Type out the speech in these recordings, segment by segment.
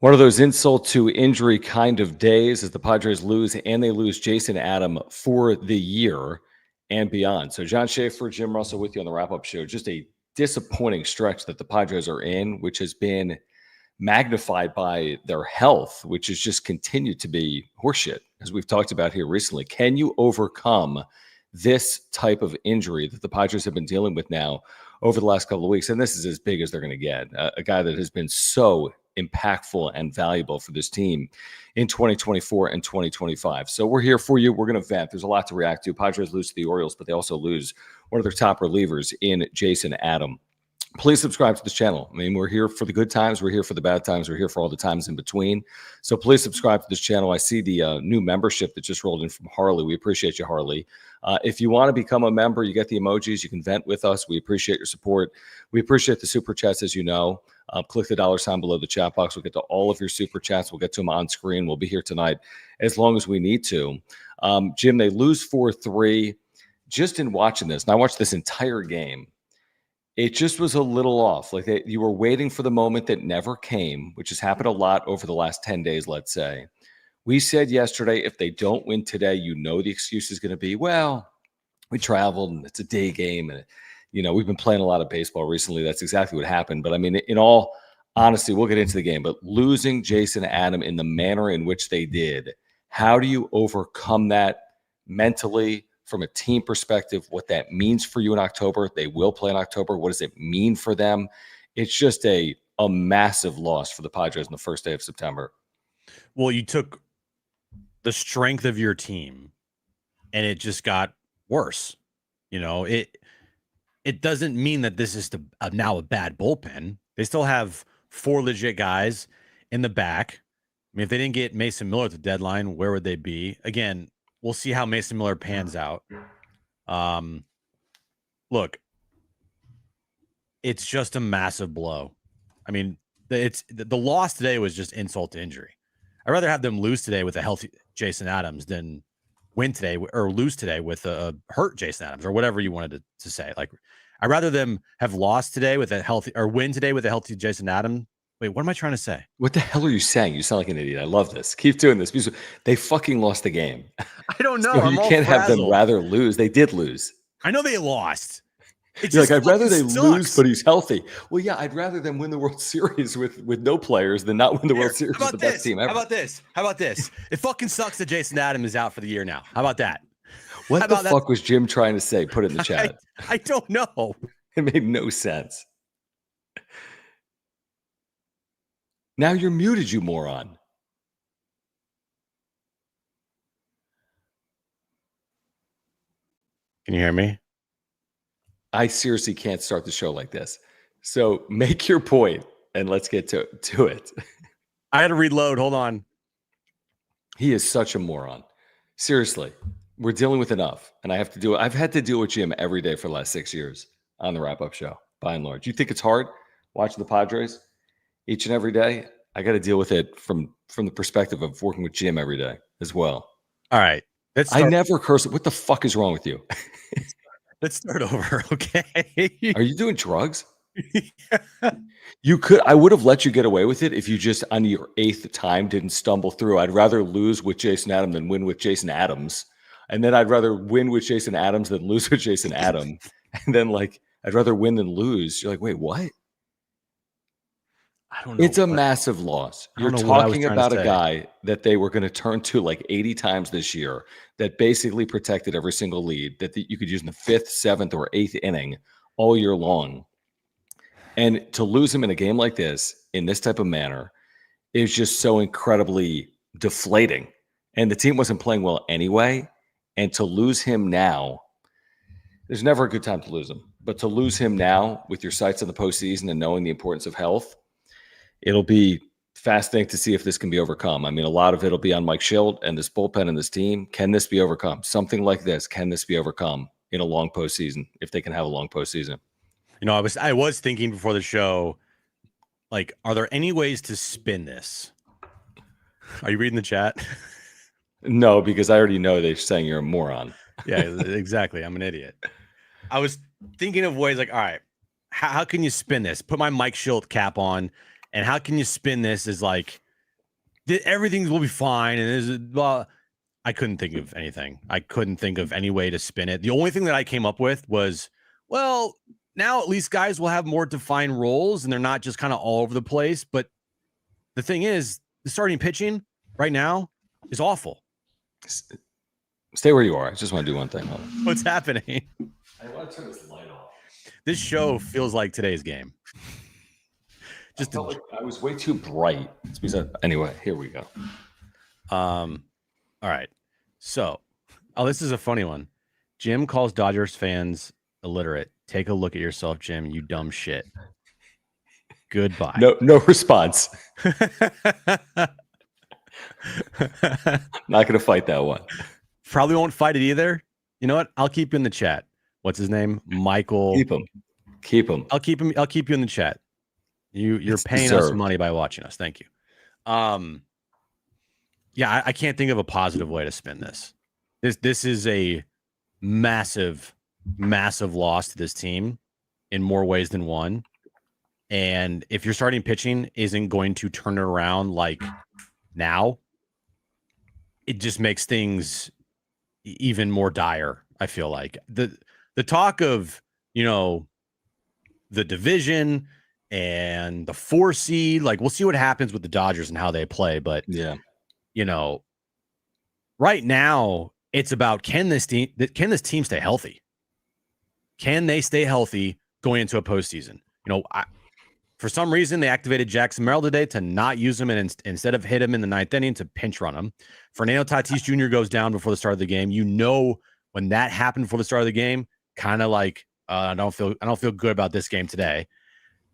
One of those insult to injury kind of days as the Padres lose, and they lose Jason Adam for the year and beyond. So John Schaefer, Jim Russell with you on the wrap-up show. Just a disappointing stretch that the Padres are in, which has been magnified by their health, which has just continued to be horseshit, as we've talked about here recently. Can you overcome this type of injury that the Padres have been dealing with now over the last couple of weeks? And this is as big as they're going to get. A guy that has been so impactful and valuable for this team in 2024 and 2025. So we're here for you. We're going to vent. There's a lot to react to. Padres lose to the Orioles, but they also lose one of their top relievers in Jason Adam. Please subscribe to this channel. I mean, we're here for the good times. We're here for the bad times. We're here for all the times in between. So please subscribe to this channel. I see the new membership that just rolled in from Harley. We appreciate you, Harley. If you want to become a member, you get the emojis. You can vent with us. We appreciate your support. We appreciate the super chats, as you know. Click the $ below the chat box. We'll get to all of your super chats. We'll get to them on screen. We'll be here tonight as long as we need to. Jim, they lose 4-3. Just in watching this, and I watched this entire game, it just was a little off. Like you were waiting for the moment that never came, which has happened a lot over the last 10 days, let's say. We said yesterday, if they don't win today, you know the excuse is going to be, well, we traveled and it's a day game. And, you know, we've been playing a lot of baseball recently. That's exactly what happened. But, I mean, in all honesty, we'll get into the game. But losing Jason Adam in the manner in which they did, how do you overcome that mentally? From a team perspective, what that means for you in October. They will play in October. What does it mean for them? It's just a massive loss for the Padres on the first day of September. Well, you took the strength of your team and it just got worse. You know, it doesn't mean that this is now a bad bullpen. They still have 4 legit guys in the back. I mean, if they didn't get Mason Miller at the deadline, where would they be? Again, we'll see how Mason Miller pans out. Look, it's just a massive blow. I mean, the loss today was just insult to injury. I'd rather have them lose today with a healthy Jason Adams than win today or lose today with a hurt Jason Adams or whatever you wanted to say. Like, I'd rather them have lost today with a healthy or win today with a healthy Jason Adams. Wait, what am I trying to say? What the hell are you saying? You sound like an idiot. I love this. Keep doing this because they fucking lost the game. I don't know. So you can't have them rather lose. They did lose. I know they lost. It's like, I'd rather they lose, but he's healthy. Well, yeah, I'd rather them win the World Series with no players than not win the World Series with the best team ever. How about this? It fucking sucks that Jason Adams is out for the year now. How about that? What the fuck was Jim trying to say? Put it in the chat. I don't know. It made no sense. Now you're muted, you moron. Can you hear me? I seriously can't start the show like this. So make your point and let's get to it. I had to reload. Hold on. He is such a moron. Seriously, we're dealing with enough. And I have to do it. I've had to deal with Jim every day for the last 6 years on the wrap-up show, by and large. You think it's hard watching the Padres each and every day? I got to deal with it from the perspective of working with Jim every day as well. All right. I never curse. What the fuck is wrong with you? Let's start over, okay? Are you doing drugs? Yeah. I would have let you get away with it if you just on your 8th time didn't stumble through. I'd rather lose with Jason Adams than win with Jason Adams. And then I'd rather win with Jason Adams than lose with Jason Adam. And then I'd rather win than lose. You're like, wait, what? I don't know. It's a massive loss. You're talking about a guy that they were going to turn to like 80 times this year that basically protected every single lead that you could use in the 5th, 7th, or 8th inning all year long. And to lose him in a game like this, in this type of manner, is just so incredibly deflating. And the team wasn't playing well anyway. And to lose him now, there's never a good time to lose him. But to lose him now with your sights on the postseason and knowing the importance of health, it'll be fascinating to see if this can be overcome. I mean, a lot of it will be on Mike Schilt and this bullpen and this team. Can this be overcome? Something like this, can this be overcome in a long postseason, if they can have a long postseason? You know, I was thinking before the show, like, are there any ways to spin this? Are you reading the chat? No, because I already know they're saying you're a moron. Yeah, exactly. I'm an idiot. I was thinking of ways like, all right, how can you spin this? Put my Mike Schilt cap on. And how can you spin this as like, everything will be fine. And I couldn't think of anything. I couldn't think of any way to spin it. The only thing that I came up with was, well, now at least guys will have more defined roles and they're not just kind of all over the place. But the thing is, the starting pitching right now is awful. Stay where you are. I just want to do one thing. What's happening? I want to turn this light off. This show feels like today's game. I was way too bright. Anyway, here we go. All right. So, this is a funny one. Jim calls Dodgers fans illiterate. Take a look at yourself, Jim, you dumb shit. Goodbye. No response. Not going to fight that one. Probably won't fight it either. You know what? I'll keep you in the chat. What's his name? Michael. Keep him. I'll keep you in the chat. You're paying us money by watching us. Thank you. Yeah, I can't think of a positive way to spin this. This is a massive loss to this team in more ways than one. And if your starting pitching isn't going to turn it around like now, it just makes things even more dire. I feel like the talk of, the division and the 4 seed, like we'll see what happens with the Dodgers and how they play. But yeah, right now it's about can this team stay healthy? Can they stay healthy going into a postseason? For some reason, they activated Jackson Merrill today to not use him and instead of hit him in the 9th inning to pinch run him. Fernando Tatis Jr. goes down before the start of the game. When that happened before the start of the game, kind of like I don't feel good about this game today.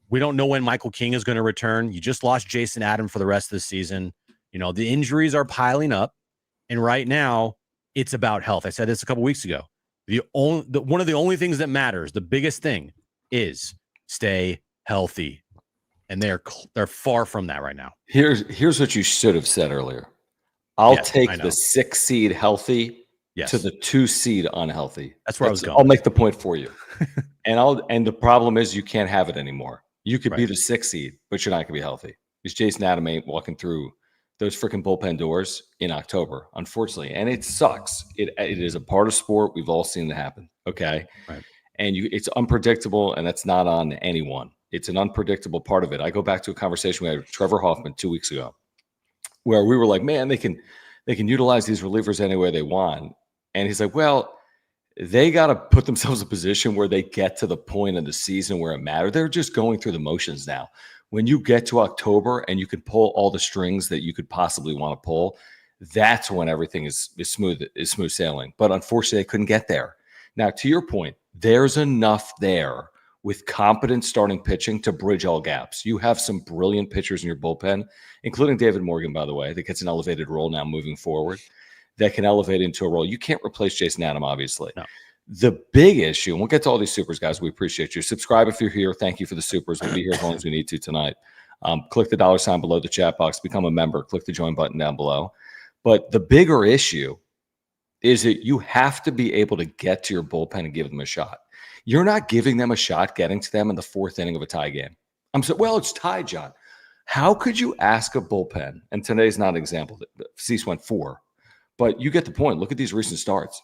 We don't know when Michael King is going to return. You just lost Jason Adam for the rest of the season. The injuries are piling up, and right now it's about health. I said this a couple weeks ago. One of the only things that matters, the biggest thing, is stay healthy. And they're far from that right now. Here's what you should have said earlier. I'll take the 6 seed healthy to the 2 seed unhealthy. That's where I was going. I'll make the point for you. and the problem is you can't have it anymore. You could be the 6 seed, but you're not going to be healthy. Because Jason Adam ain't walking through those freaking bullpen doors in October, unfortunately. And it sucks. It is a part of sport. We've all seen it happen. Okay. Right. And it's unpredictable, and that's not on anyone. It's an unpredictable part of it. I go back to a conversation we had with Trevor Hoffman 2 weeks ago, where we were like, man, they can utilize these relievers any way they want. And he's like, well, they got to put themselves in a position where they get to the point of the season where it matters. They're just going through the motions now. When you get to October and you can pull all the strings that you could possibly want to pull, that's when everything is smooth sailing. But unfortunately, they couldn't get there. Now, to your point, there's enough there with competent starting pitching to bridge all gaps. You have some brilliant pitchers in your bullpen, including David Morgan, by the way, that gets an elevated role now moving forward, that can elevate into a role. You can't replace Jason Adam, obviously. No. The big issue, and we'll get to all these supers, guys. We appreciate you. Subscribe if you're here. Thank you for the supers. We'll be here as long as we need to tonight. Click the $ below the chat box. Become a member. Click the join button down below. But the bigger issue is that you have to be able to get to your bullpen and give them a shot. You're not giving them a shot getting to them in the 4th inning of a tie game. It's tied, John. How could you ask a bullpen, and today's not an example, Cease went 4, but you get the point. Look at these recent starts.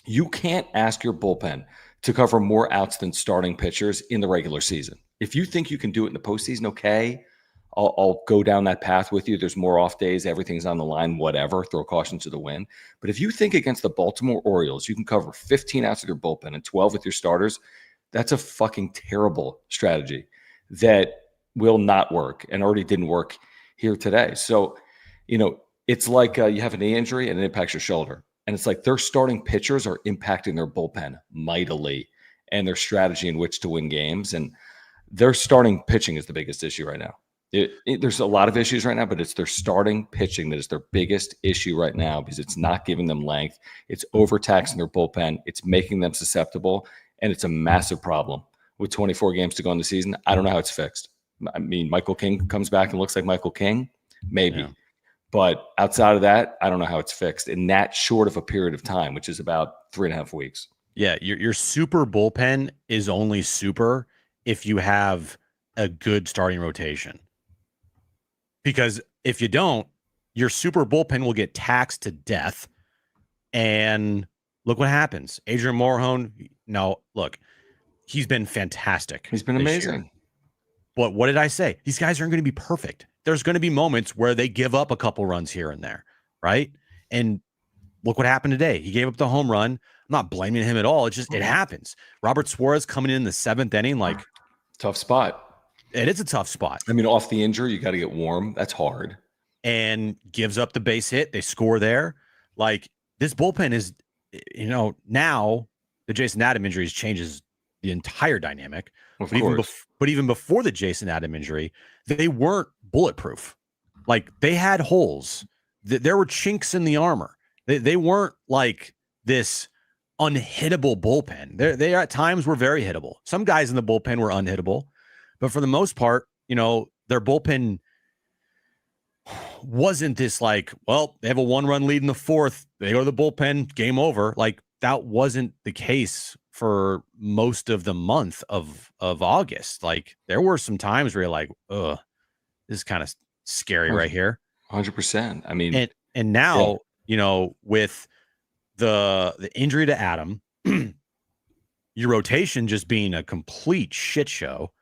You can't ask your bullpen to cover more outs than starting pitchers in the regular season. If you think you can do it in the postseason, okay, I'll go down that path with you. There's more off days. Everything's on the line, whatever. Throw caution to the wind. But if you think against the Baltimore Orioles, you can cover 15 outs with your bullpen and 12 with your starters, that's a fucking terrible strategy that will not work and already didn't work here today. So, it's like you have a knee injury and it impacts your shoulder. And it's like their starting pitchers are impacting their bullpen mightily and their strategy in which to win games. And their starting pitching is the biggest issue right now. There's a lot of issues right now, but it's their starting pitching that is their biggest issue right now because it's not giving them length. It's overtaxing their bullpen. It's making them susceptible, and it's a massive problem. With 24 games to go in the season, I don't know how it's fixed. I mean, Michael King comes back and looks like Michael King, maybe. Yeah. But outside of that, I don't know how it's fixed in that short of a period of time, which is about 3.5 weeks. Yeah, your super bullpen is only super if you have a good starting rotation. Because if you don't, your super bullpen will get taxed to death. And look what happens. Adrian Morejon, no, look, he's been fantastic. He's been amazing. Year. But what did I say? These guys aren't going to be perfect. There's going to be moments where they give up a couple runs here and there, right? And look what happened today. He gave up the home run. I'm not blaming him at all. It's just, it happens. Robert Suarez coming in the 7th inning, like, tough spot. It is a tough spot. I mean, off the injury, you got to get warm. That's hard. And gives up the base hit. They score there. Like, this bullpen is, now the Jason Adam injuries changes the entire dynamic. But even before the Jason Adam injury, they weren't bulletproof. Like, they had holes. There were chinks in the armor. They weren't like this unhittable bullpen. They at times were very hittable. Some guys in the bullpen were unhittable, but for the most part, their bullpen wasn't this like, well, they have a 1-run lead in the 4th. They go to the bullpen, game over. Like, that wasn't the case for most of the month of August. Like, there were some times where you're like, this is kind of scary right here. 100%. I mean, and now, with the injury to Adam, your rotation just being a complete shit show,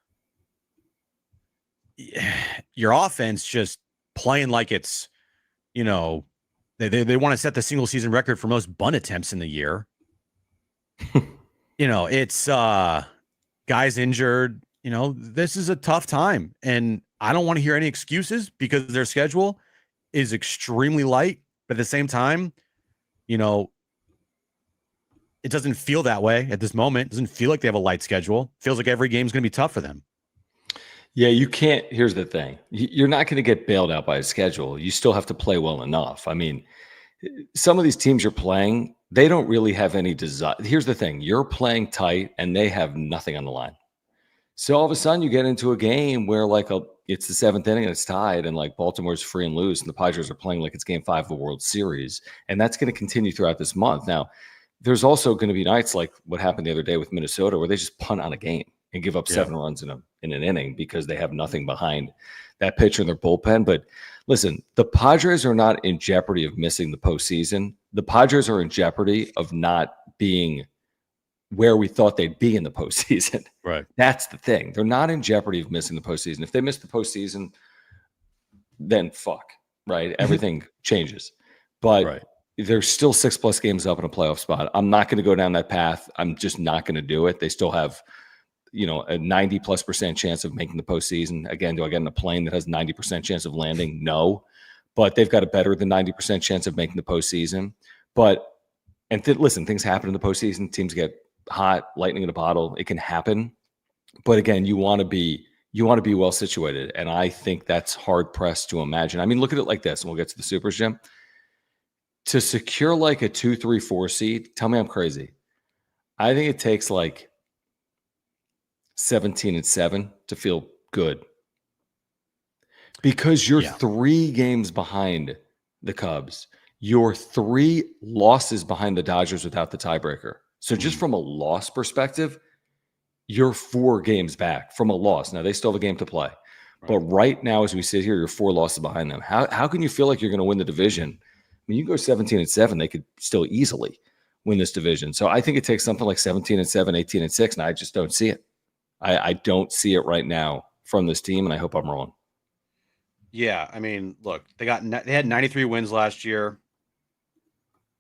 your offense just playing like it's, they want to set the single season record for most bunt attempts in the year. It's guys injured. This is a tough time, and I don't want to hear any excuses because their schedule is extremely light. But at the same time, it doesn't feel that way at this moment. It doesn't feel like they have a light schedule. It feels like every game is going to be tough for them. Yeah, you can't. Here's the thing. You're not going to get bailed out by a schedule. You still have to play well enough. I mean, some of these teams you're playing, they don't really have any desire. Here's the thing. You're playing tight and they have nothing on the line. So all of a sudden you get into a game where it's the 7th inning and it's tied and like Baltimore's free and loose and the Padres are playing like it's game 5 of the World Series. And that's going to continue throughout this month. Now, there's also going to be nights like what happened the other day with Minnesota where they just punt on a game and give up 7 runs in an inning because they have nothing behind that pitcher in their bullpen. But listen, the Padres are not in jeopardy of missing the postseason. The Padres are in jeopardy of not being where we thought they'd be in the postseason. Right. That's the thing. They're not in jeopardy of missing the postseason. If they miss the postseason, then fuck, right? Everything changes. But there's still 6+ games up in a playoff spot. I'm not going to go down that path. I'm just not going to do it. They still have, a 90+% chance of making the postseason. Again, do I get in a plane that has 90% chance of landing? No. But they've got a better than 90% chance of making the postseason. Listen, things happen in the postseason. Teams get hot, lightning in a bottle. It can happen. But again, you want to be well situated. And I think that's hard pressed to imagine. I mean, look at it like this, and we'll get to the Supers, Jim. To secure like a 2, 3, 4 seed, tell me I'm crazy. I think it takes like 17-7 to feel good. Because you're 3 games behind the Cubs. You're 3 losses behind the Dodgers without the tiebreaker. So just from a loss perspective, you're 4 games back from a loss. Now, they still have a game to play. Right. But right now, as we sit here, you're 4 losses behind them. How can you feel like you're going to win the division? I mean, you go 17-7, they could still easily win this division. So I think it takes something like 17-7, 18-6, and I just don't see it. I don't see it right now from this team, and I hope I'm wrong. Yeah, I mean, look, they had 93 wins last year.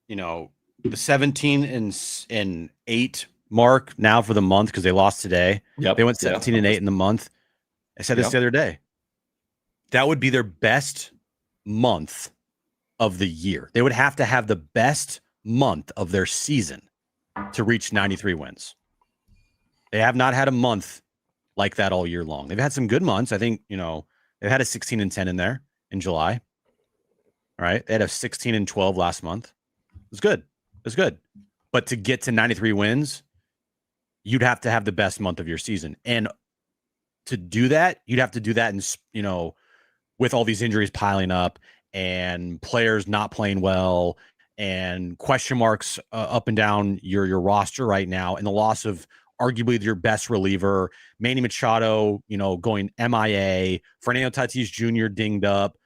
The 17-8 mark now for the month because they lost today. Yep. They went 17-8 in the month. I said this the other day. That would be their best month of the year. They would have to have the best month of their season to reach 93 wins. They have not had a month like that all year long. They've had some good months. I think, they've had a 16-10 in there in July. All right. They had a 16-12 last month. It was good. It was good. But to get to 93 wins, you'd have to have the best month of your season. And to do that, you'd have to do that in, with all these injuries piling up and players not playing well and question marks up and down your roster right now, and the loss of arguably your best reliever, Manny Machado, going MIA, Fernando Tatis Jr. dinged up.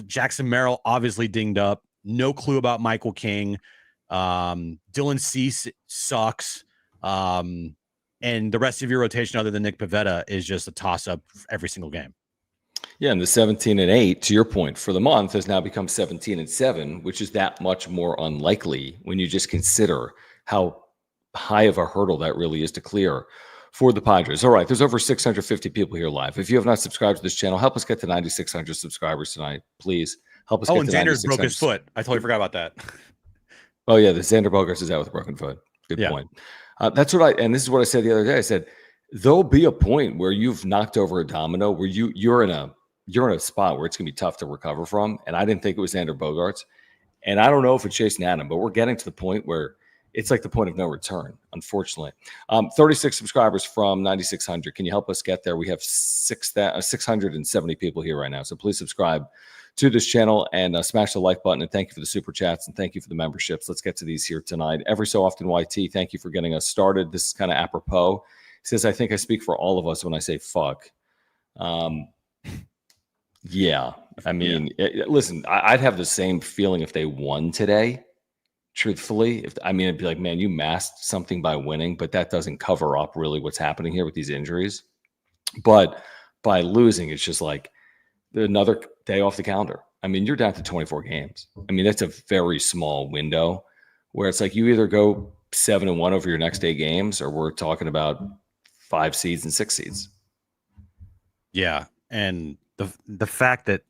Jackson Merrill obviously dinged up. No clue about Michael King. Dylan Cease sucks. And the rest of your rotation, other than Nick Pivetta, is just a toss-up every single game. Yeah, and the 17-8, to your point, for the month has now become 17-7, which is that much more unlikely when you just consider how high of a hurdle that really is to clear for the Padres. All right, there's over 650 people here live. If you have not subscribed to this channel, help us get to 9,600 subscribers tonight, please. Help us get and to Xander's broke his foot. I totally forgot about that. Oh, yeah, the Xander Bogaerts is out with a broken foot. Good point. That's what and this is what I said the other day. I said, there'll be a point where you've knocked over a domino where you're in a spot where it's going to be tough to recover from. And I didn't think it was Xander Bogaerts. And I don't know if it's Jason Adam, but we're getting to the point where it's like the point of no return, unfortunately. 36 subscribers from 9,600. Can you help us get there? We have 670 people here right now. So please subscribe to this channel and smash the like button. And thank you for the super chats and thank you for the memberships. Let's get to these here tonight. Every so often, YT, thank you for getting us started. This is kind of apropos. He says, I think I speak for all of us when I say fuck. Yeah. I mean, listen, I'd have the same feeling if they won today. Truthfully, it'd be like, man, you masked something by winning, but that doesn't cover up really what's happening here with these injuries. But by losing, it's just like another day off the calendar. I mean, you're down to 24 games. I mean, that's a very small window where it's like you either go 7-1 over your next 8 games, or we're talking about 5 seeds and 6 seeds. Yeah, and the fact that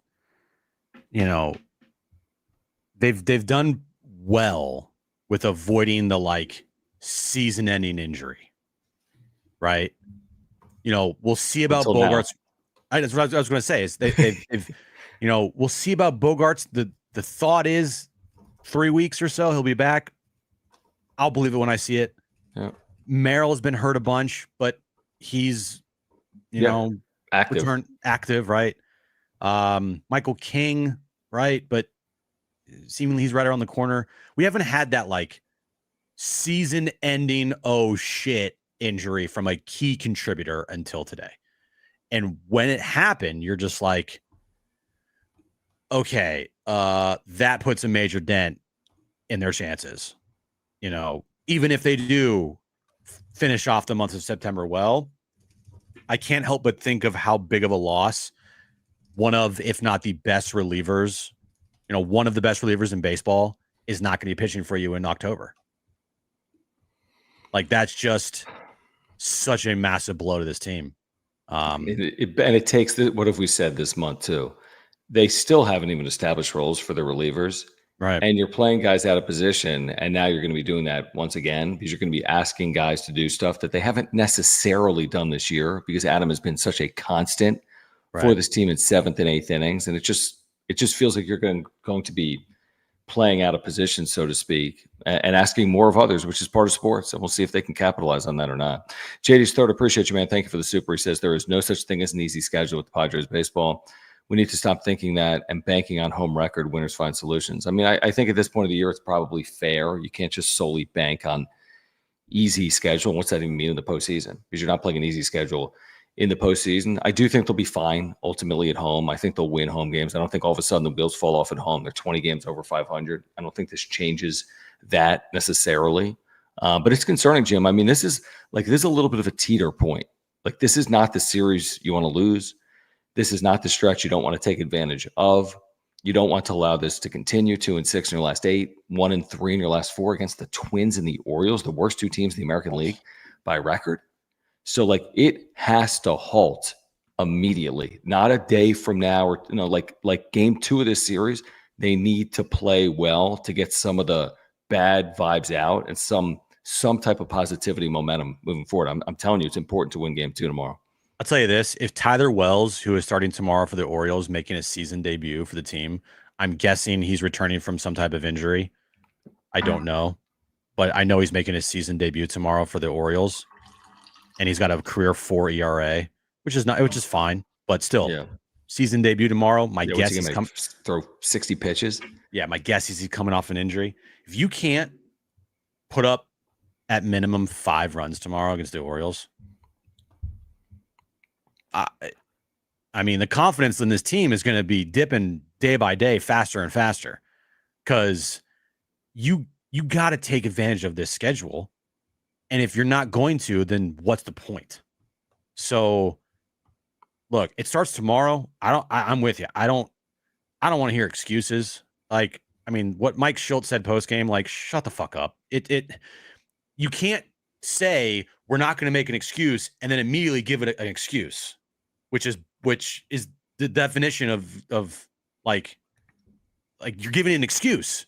they've done well with avoiding the season-ending injury, right? We'll see about Until Bogaerts. That's what I was going to say. Is they've we'll see about Bogaerts. The thought is 3 weeks or so he'll be back. I'll believe it when I see it. Yeah. Merrill has been hurt a bunch, but he's active, right? Michael King, right? But seemingly he's right around the corner. We haven't had that season-ending oh shit injury from a key contributor until today. And when it happened, you're just like, okay, that puts a major dent in their chances. Even if they do finish off the month of September well, I can't help but think of how big of a loss one of, if not the best relievers, one of the best relievers in baseball is not going to be pitching for you in October. That's just such a massive blow to this team. And it takes what have we said this month too? They still haven't even established roles for the relievers. Right. And you're playing guys out of position. And now you're going to be doing that once again, because you're going to be asking guys to do stuff that they haven't necessarily done this year, because Adam has been such a constant for this team in 7th and 8th innings. And it just feels like you're going to be playing out of position, so to speak, and asking more of others, which is part of sports. And we'll see if they can capitalize on that or not. JD's third, appreciate you, man. Thank you for the super. He says there is no such thing as an easy schedule with the Padres baseball. We need to stop thinking that and banking on home record. Winners find solutions. I mean, I think at this point of the year, it's probably fair. You can't just solely bank on easy schedule. What's that even mean in the postseason? Because you're not playing an easy schedule in the postseason. I do think they'll be fine ultimately at home. I think they'll win home games. I don't think all of a sudden the wheels fall off at home. They're 20 games over 500. I don't think this changes that necessarily. But it's concerning, Jim. I mean, this is a little bit of a teeter point. This is not the series you want to lose. This is not the stretch you don't want to take advantage of. You don't want to allow this to continue. 2-6 in your last 8, 1-3 in your last 4 against the Twins and the Orioles, the worst 2 teams in the American League by record. So it has to halt immediately, not a day from now, or like game 2 of this series. They need to play well to get some of the bad vibes out and some type of positivity momentum moving forward. I'm telling you, it's important to win game 2 tomorrow. I'll tell you this, if Tyler Wells, who is starting tomorrow for the Orioles, making a season debut for the team, I'm guessing he's returning from some type of injury. I don't know, but I know he's making his season debut tomorrow for the Orioles, and he's got a career 4 ERA, which is fine, but still, season debut tomorrow. My guess is throw 60 pitches. Yeah, my guess is he's coming off an injury. If you can't put up at minimum 5 runs tomorrow against the Orioles, I mean, the confidence in this team is going to be dipping day by day, faster and faster, because you got to take advantage of this schedule. And if you're not going to, then what's the point? So look, it starts tomorrow. I'm with you. I don't want to hear excuses. Like, I mean, what Mike Schultz said post game, like, shut the fuck up. You can't say we're not going to make an excuse and then immediately give it an excuse, which is the definition of like you're giving an excuse,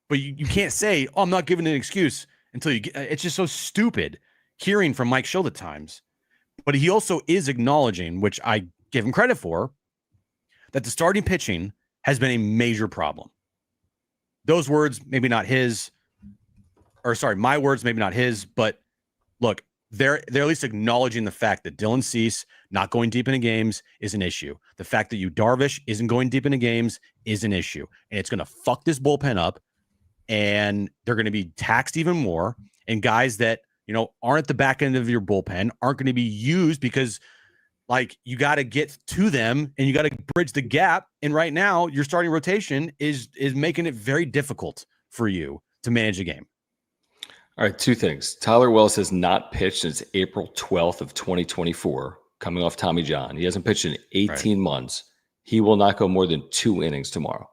but you can't say, oh, I'm not giving an excuse until you get. It's just so stupid hearing from Mike Schultz at times. But he also is acknowledging, which I give him credit for, that the starting pitching has been a major problem. Those words, maybe not his, or sorry, my words, maybe not his, but look, they're at least acknowledging the fact that Dylan Cease not going deep into games is an issue. The fact that Yu Darvish isn't going deep into games is an issue. And it's going to fuck this bullpen up, and they're going to be taxed even more. And guys that, aren't at the back end of your bullpen aren't going to be used because, like, you got to get to them and you got to bridge the gap. And right now, your starting rotation is making it very difficult for you to manage a game. All right, two things. Tyler Wells has not pitched since April 12th of 2024, coming off Tommy John. He hasn't pitched in 18 months. He will not go more than 2 innings tomorrow.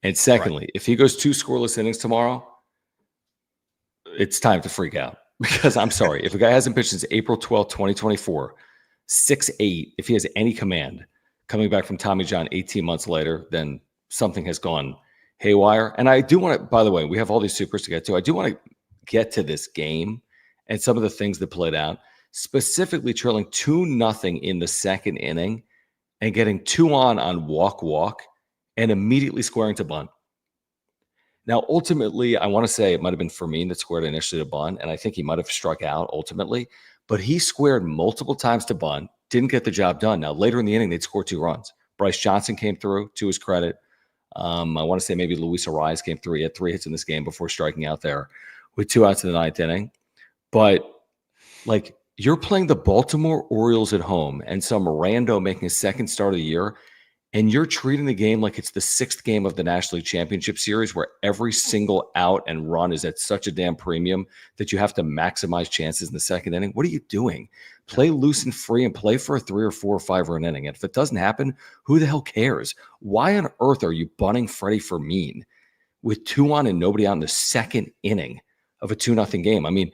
And secondly, if he goes 2 scoreless innings tomorrow, it's time to freak out. Because I'm sorry, if a guy hasn't pitched since April 12th, 2024, 6'8", if he has any command coming back from Tommy John 18 months later, then something has gone haywire. And I do want to, by the way, we have all these supers to get to. I do want to get to this game and some of the things that played out, specifically trailing 2-0 in the second inning and getting 2 on walk, and immediately squaring to bunt. Now, ultimately, I want to say it might have been Fermin that squared initially to bunt, and I think he might have struck out ultimately, but he squared multiple times to bunt, didn't get the job done. Now, later in the inning, they'd scored 2 runs. Bryce Johnson came through, to his credit. I want to say maybe Luis Arias came through. He had 3 hits in this game before striking out there with 2 outs in the 9th inning. But, like, you're playing the Baltimore Orioles at home and some rando making his second start of the year, and you're treating the game like it's the 6th game of the National League Championship Series where every single out and run is at such a damn premium that you have to maximize chances in the second inning. What are you doing? Play loose and free and play for a 3 or 4 or 5 run inning. And if it doesn't happen, who the hell cares? Why on earth are you bunting Freddie Fermin with 2 on and nobody out in the second inning of a 2-0 game? I mean,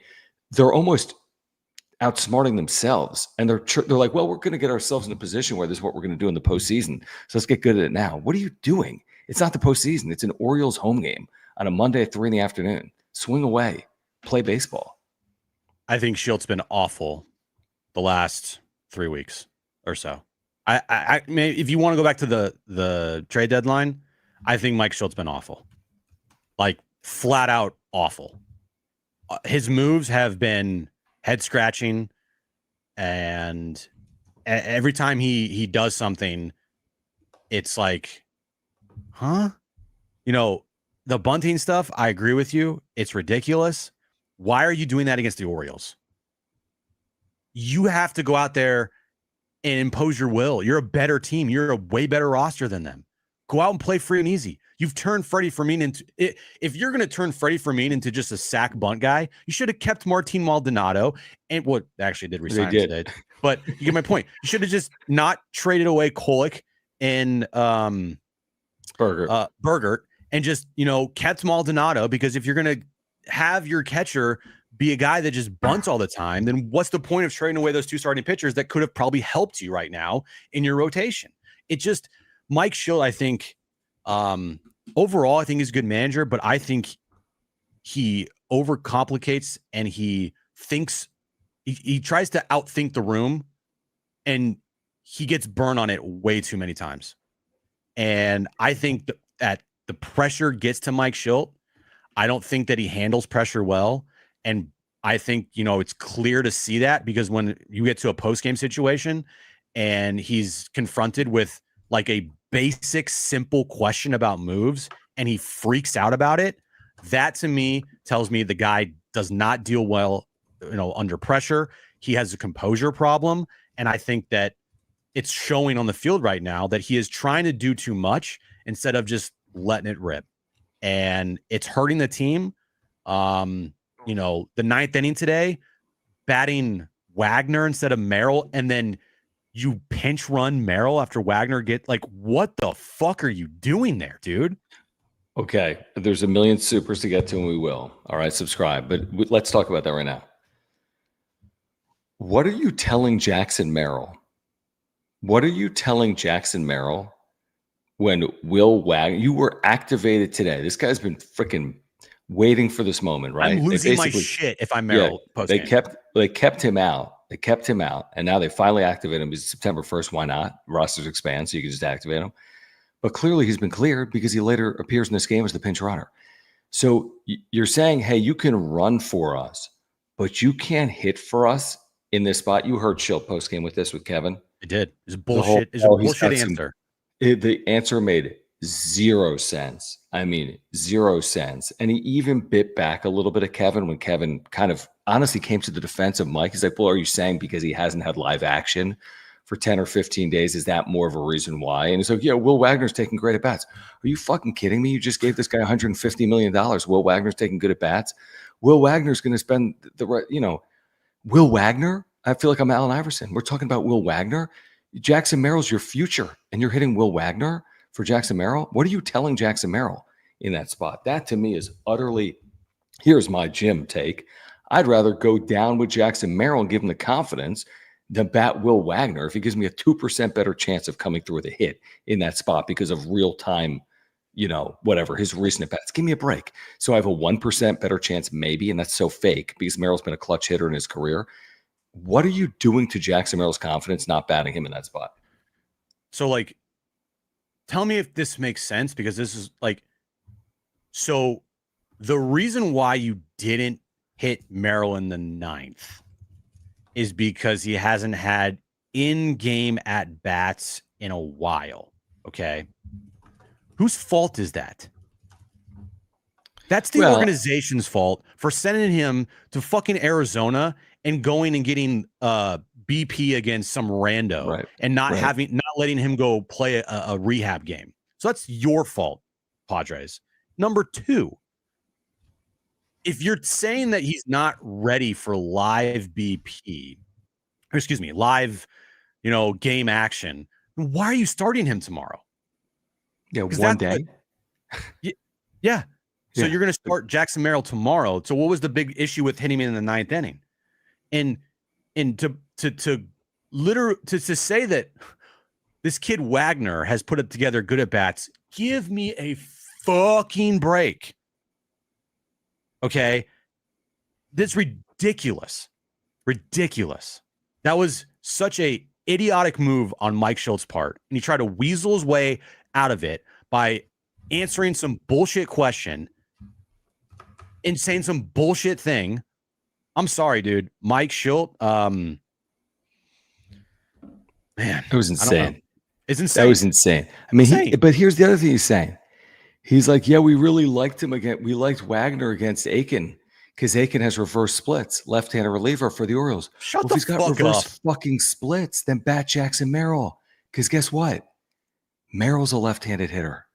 they're almost outsmarting themselves, and they're like, well, we're going to get ourselves in a position where this is what we're going to do in the postseason, so let's get good at it now. What are you doing? It's not the postseason. It's an Orioles home game on a Monday at 3 p.m. Swing away, play baseball. I think Schultz been awful the last 3 weeks or so. I mean, if you want to go back to the trade deadline, I think Mike Schultz been awful, like flat out awful. His moves have been head scratching, and every time he does something, it's like, huh? The bunting stuff, I agree with you. It's ridiculous. Why are you doing that against the Orioles? You have to go out there and impose your will. You're a better team. You're a way better roster than them. Go out and play free and easy. You've turned Freddie Fermin into it. If you're going to turn Freddie Fermin into just a sack bunt guy, you should have kept Martin Maldonado, and what actually did resign today. But you get my point. You should have just not traded away Kolek and Bergert and just kept Maldonado, because if you're going to have your catcher be a guy that just bunts all the time, then what's the point of trading away those 2 starting pitchers that could have probably helped you right now in your rotation? It just Mike Schultz, I think. Overall, I think he's a good manager, but I think he overcomplicates and he thinks he tries to outthink the room, and he gets burned on it way too many times. And I think that the pressure gets to Mike Schultz. I don't think that he handles pressure well. And I think, it's clear to see that, because when you get to a post-game situation and he's confronted with like a basic, simple question about moves and he freaks out about it, that to me tells me the guy does not deal well, under pressure. He has a composure problem. And I think that it's showing on the field right now that he is trying to do too much instead of just letting it rip. And it's hurting the team. The ninth inning today, batting Wagner instead of Merrill, and then you pinch run Merrill after Wagner what the fuck are you doing there, dude? Okay, there's a million supers to get to, and we will. All right, subscribe. But let's talk about that right now. What are you telling Jackson Merrill? What are you telling Jackson Merrill when Will Wagner, you were activated today? This guy's been freaking waiting for this moment, right? I'm losing my shit if I'm Merrill. Yeah, they kept him out. They kept him out, and now they finally activate him. It's September 1st. Why not? Rosters expand, so you can just activate him. But clearly he's been cleared because he later appears in this game as the pinch runner. So you're saying, hey, you can run for us, but you can't hit for us in this spot. You heard Schill post game with Kevin. I did. It's bullshit. It's a bullshit answer. The answer made zero sense. I mean, 0 cents. And he even bit back a little bit at Kevin when Kevin kind of honestly came to the defense of Mike. He's like, well, are you saying because he hasn't had live action for 10 or 15 days, is that more of a reason why? And he's like, yeah, Will Wagner's taking great at bats. Are you fucking kidding me? You just gave this guy $150 million. Will Wagner's taking good at bats. Will Wagner's going to spend Will Wagner? I feel like I'm Allen Iverson. We're talking about Will Wagner. Jackson Merrill's your future, and you're hitting Will Wagner for Jackson Merrill? What are you telling Jackson Merrill in that spot? That to me is utterly, here's my Jim take. I'd rather go down with Jackson Merrill and give him the confidence than bat Will Wagner if he gives me a 2% better chance of coming through with a hit in that spot because of real time, whatever, his recent at-bats. Give me a break. So I have a 1% better chance maybe, and that's so fake because Merrill's been a clutch hitter in his career. What are you doing to Jackson Merrill's confidence not batting him in that spot? So, tell me if this makes sense, because this is so the reason why you didn't hit Merrill in the ninth is because he hasn't had in-game at-bats in a while, okay? Whose fault is that? That's the organization's fault for sending him to fucking Arizona and going and getting BP against some rando and not letting him go play a rehab game. So that's your fault, Padres. Number two, if you're saying that he's not ready for live BP, live, game action, why are you starting him tomorrow? Yeah, one day. Yeah. So you're going to start Jackson Merrill tomorrow. So what was the big issue with hitting him in the ninth inning? And to say that this kid Wagner has put it together good at bats, give me a fucking break. Okay. That's ridiculous. Ridiculous. That was such a idiotic move on Mike Schultz's part. And he tried to weasel his way out of it by answering some bullshit question and saying some bullshit thing. I'm sorry, dude. Mike Schultz, man. It was insane. It's insane. That was insane. I mean, but here's the other thing he's saying. He's like, yeah, we really liked him again. We liked Wagner against Aiken because Aiken has reverse splits, left-handed reliever for the Orioles. Shut the if he's got fuck reverse up. Fucking splits, then bat Jackson Merrill. Because guess what? Merrill's a left-handed hitter.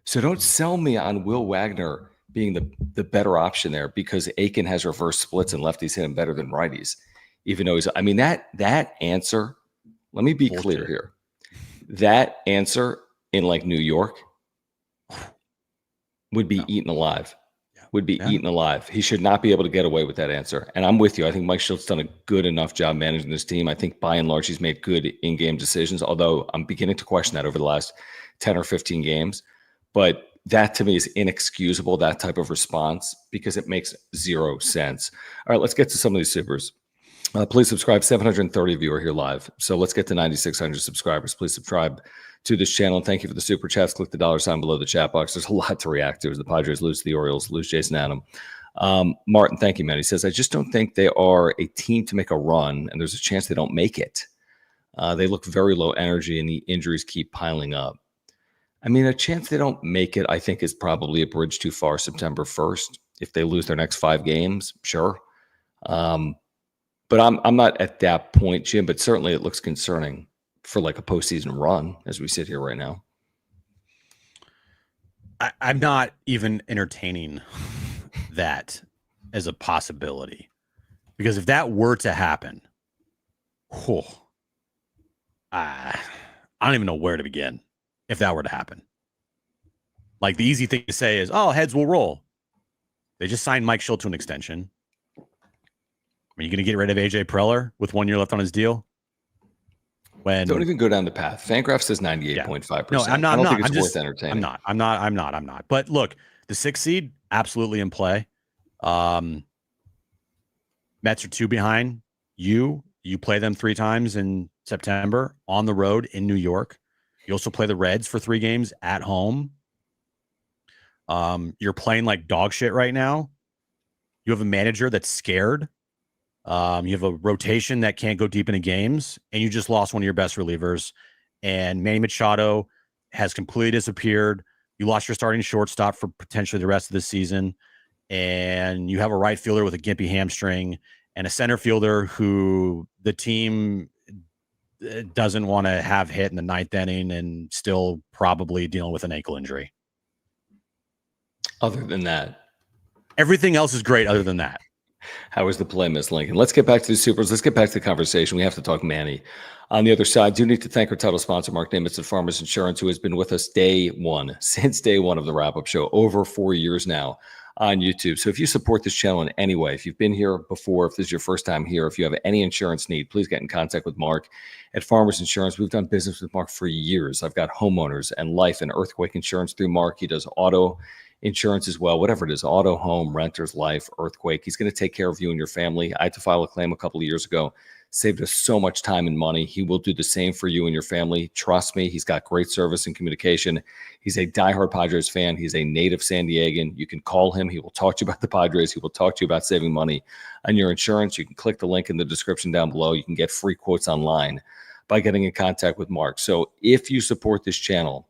So don't sell me on Will Wagner being the better option there because Aiken has reverse splits and lefties hit him better than righties. Even though that answer, let me be clear here. That answer in New York would be eaten alive. Eaten alive. He should not be able to get away with that answer. And I'm with you. I think Mike Schultz done a good enough job managing this team. I think by and large he's made good in-game decisions, although I'm beginning to question that over the last 10 or 15 games. But that to me is inexcusable, that type of response, because it makes 0 sense. All right, let's get to some of these supers. Please subscribe. 730 of you are here live. So let's get to 9,600 subscribers. Please subscribe to this channel. And thank you for the super chats. Click the $ sign below the chat box. There's a lot to react to as the Padres lose to the Orioles, lose Jason Adam. Martin, thank you, man. He says, I just don't think they are a team to make a run, and there's a chance they don't make it. They look very low energy, and the injuries keep piling up. I mean, a chance they don't make it, I think, is probably a bridge too far September 1st. If they lose their next 5 games, sure. But I'm not at that point, Jim, but certainly it looks concerning for like a postseason run as we sit here right now. I'm not even entertaining that as a possibility, because if that were to happen, I don't even know where to begin. If that were to happen, like the easy thing to say is, "Oh, heads will roll." They just signed Mike Schill to an extension. Are you going to get rid of AJ Preller with 1 year left on his deal? Don't even go down the path. Fangraph says 98.5%. No, I'm not. I don't think I'm it's just, worth entertaining. I'm not. But look, the 6th seed, absolutely in play. Mets are 2 behind. You play them 3 times in September on the road in New York. You also play the Reds for 3 games at home. You're playing like dog shit right now. You have a manager that's scared. You have a rotation that can't go deep into games, and you just lost one of your best relievers. And Manny Machado has completely disappeared. You lost your starting shortstop for potentially the rest of the season, and you have a right fielder with a gimpy hamstring and a center fielder who the team doesn't want to have hit in the 9th inning and still probably dealing with an ankle injury. Other than that, everything else is great. Other than that, how was the play, Miss Lincoln? Let's get back to the Supers. Let's get back to the conversation. We have to talk Manny. On the other side, do need to thank our title sponsor, Mark Nimitz at Farmers Insurance, who has been with us since day one of the wrap-up show, over 4 years now on YouTube. So if you support this channel in any way, if you've been here before, if this is your first time here, if you have any insurance need, please get in contact with Mark at Farmers Insurance. We've done business with Mark for years. I've got homeowners and life and earthquake insurance through Mark. He does auto insurance as well, whatever it is, auto, home, renters, life, earthquake. He's going to take care of you and your family. I had to file a claim a couple of years ago. Saved us so much time and money. He will do the same for you and your family. Trust me, he's got great service and communication. He's a diehard Padres fan. He's a native San Diegan. You can call him. He will talk to you about the Padres. He will talk to you about saving money on your insurance. You can click the link in the description down below. You can get free quotes online by getting in contact with Mark. So if you support this channel,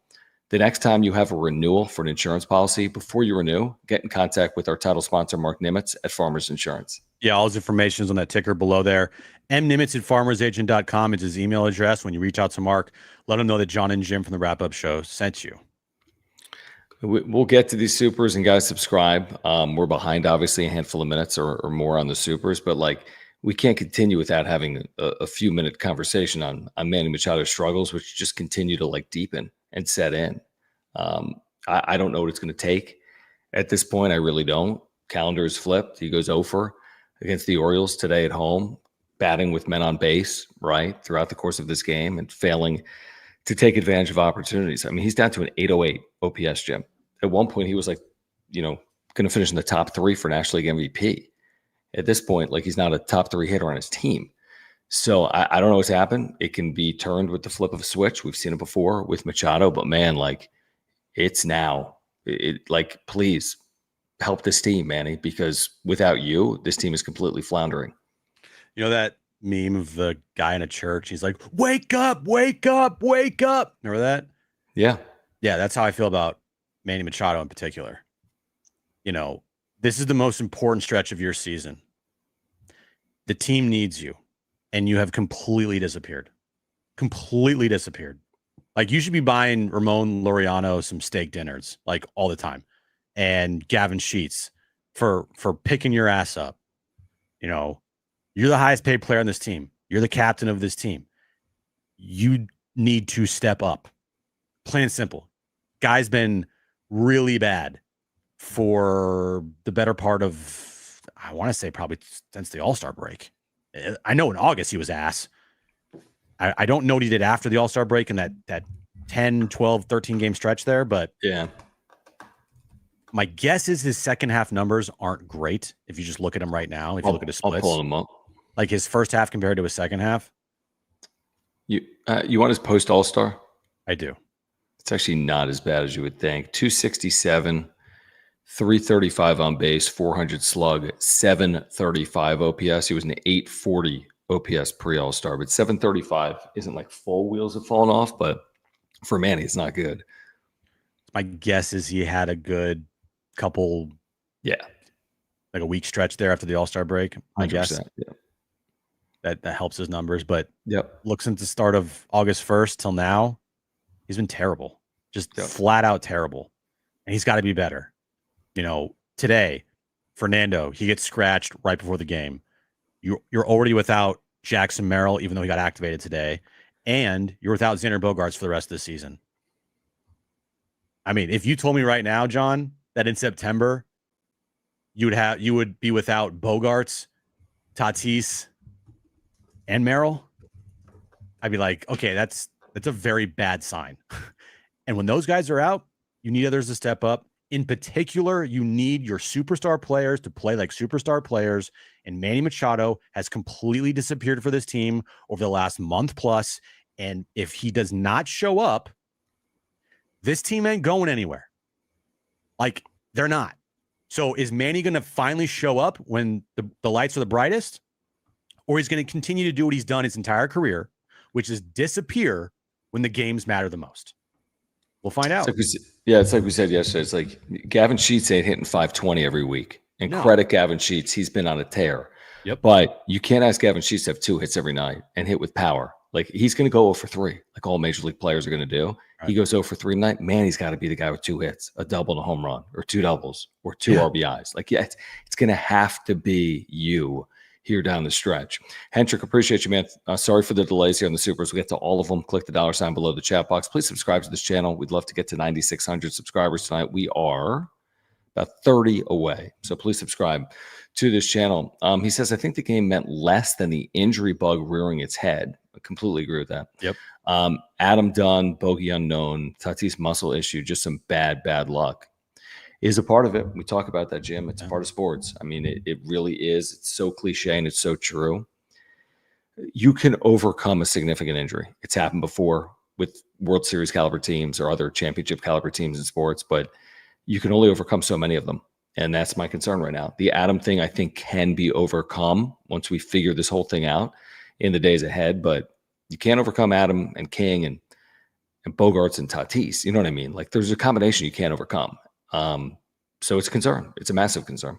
the next time you have a renewal for an insurance policy, before you renew, get in contact with our title sponsor, Mark Nimitz at Farmers Insurance. Yeah, all his information is on that ticker below there. mnimitz at farmersagent.com is his email address. When you reach out to Mark, let him know that John and Jim from the wrap-up show sent you. We'll get to these Supers, and guys, subscribe. We're behind, obviously, a handful of minutes or more on the Supers, but like we can't continue without having a few minute conversation on Manny Machado's struggles, which just continue to like deepen and set in. I don't know what it's going to take at this point. I really don't. Calendar is flipped. He goes 0 against the Orioles today at home, batting with men on base, right, throughout the course of this game and failing to take advantage of opportunities. I mean, he's down to an 808 OPS, Jim. At one point, he was like, going to finish in the top 3 for National League MVP. At this point, like he's not a top 3 hitter on his team. So I don't know what's happened. It can be turned with the flip of a switch. We've seen it before with Machado, but man, like it's now. Like, please help this team, Manny, because without you, this team is completely floundering. You know that meme of the guy in a church? He's like, wake up, wake up, wake up. Remember that? Yeah. Yeah, that's how I feel about Manny Machado in particular. This is the most important stretch of your season. The team needs you, and you have completely disappeared. Completely disappeared. Like, you should be buying Ramon Laureano some steak dinners, like, all the time. And Gavin Sheets for picking your ass up. You're the highest paid player on this team. You're the captain of this team. You need to step up. Plain and simple. Guy's been really bad for the better part of, I want to say probably since the All-Star break. I know in August he was ass. I don't know what he did after the All-Star break in that 10, 12, 13 game stretch there, but yeah. My guess is his second half numbers aren't great. If you just look at him right now, if you look at his splits, I'll pull him up. Like his first half compared to his second half. You want his post All-Star? I do. It's actually not as bad as you would think. 267, 335 on base, 400 slug, 735 OPS. He was an 840 OPS pre-All-Star, but 735 isn't like full wheels have fallen off, but for Manny, it's not good. My guess is he had a good couple, like a week stretch there after the All-Star break. My guess. Yeah. that helps his numbers. But Yep. look, since the start of August 1st till now, he's been terrible, just flat out terrible. And he's got to be better. Today, Fernando, he gets scratched right before the game. You're already without Jackson Merrill, even though he got activated today, and you're without Xander Bogaerts for the rest of the season. I mean, if you told me right now, John, that in September you would be without Bogaerts, Tatis, and Merrill, I'd be like, okay, that's a very bad sign. And when those guys are out, you need others to step up. In particular, you need your superstar players to play like superstar players. And Manny Machado has completely disappeared for this team over the last month plus. And if he does not show up, this team ain't going anywhere. Like, they're not. So is Manny going to finally show up when the lights are the brightest? Or he's going to continue to do what he's done his entire career, which is disappear when the games matter the most? We'll find out. It's like we said yesterday. It's like Gavin Sheets ain't hitting 520 every week. And credit Gavin Sheets, he's been on a tear. Yep. But you can't ask Gavin Sheets to have 2 hits every night and hit with power. Like, he's going to go 0 for 3, like all major league players are going to do. Right. He goes 0 for 3 tonight. Man, he's got to be the guy with 2 hits, a double and a home run, or 2 doubles, or 2 RBIs. Like, it's going to have to be you here down the stretch. Hendrick, appreciate you, man. Sorry for the delays here on the Supers. We'll get to all of them. Click the $ below the chat box. Please subscribe to this channel. We'd love to get to 9,600 subscribers tonight. We are about 30 away. So please subscribe to this channel. He says, I think the game meant less than the injury bug rearing its head. I completely agree with that. Yep. Adam Dunn, bogey unknown, Tatis muscle issue, just some bad luck. Is a part of it. We talk about that, Jim. It's a part of sports. I mean, it really is. It's so cliche and it's so true. You can overcome a significant injury. It's happened before with World Series caliber teams or other championship caliber teams in sports, but you can only overcome so many of them. And that's my concern right now. The Adam thing, I think, can be overcome once we figure this whole thing out in the days ahead, but you can't overcome Adam and King and Bogaerts and Tatis. You know what I mean? Like, there's a combination you can't overcome. So it's a concern. It's a massive concern.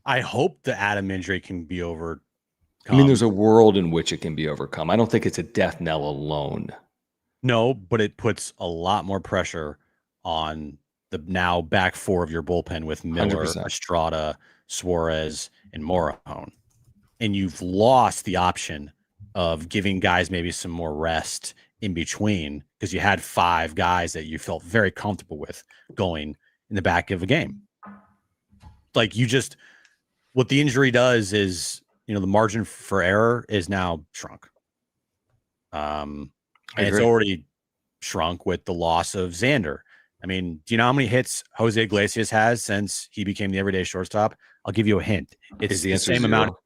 I hope the Adam injury can be overcome. I mean, there's a world in which it can be overcome. I don't think it's a death knell alone. No, but it puts a lot more pressure on the now back 4 of your bullpen with Miller, 100%. Estrada, Suarez, and Morahone. And you've lost the option of giving guys maybe some more rest in between, because you had 5 guys that you felt very comfortable with going in the back of a game. Like, what the injury does is, the margin for error is now shrunk. And it's already shrunk with the loss of Xander. I mean, do you know how many hits Jose Iglesias has since he became the everyday shortstop? I'll give you a hint. It's the same amount.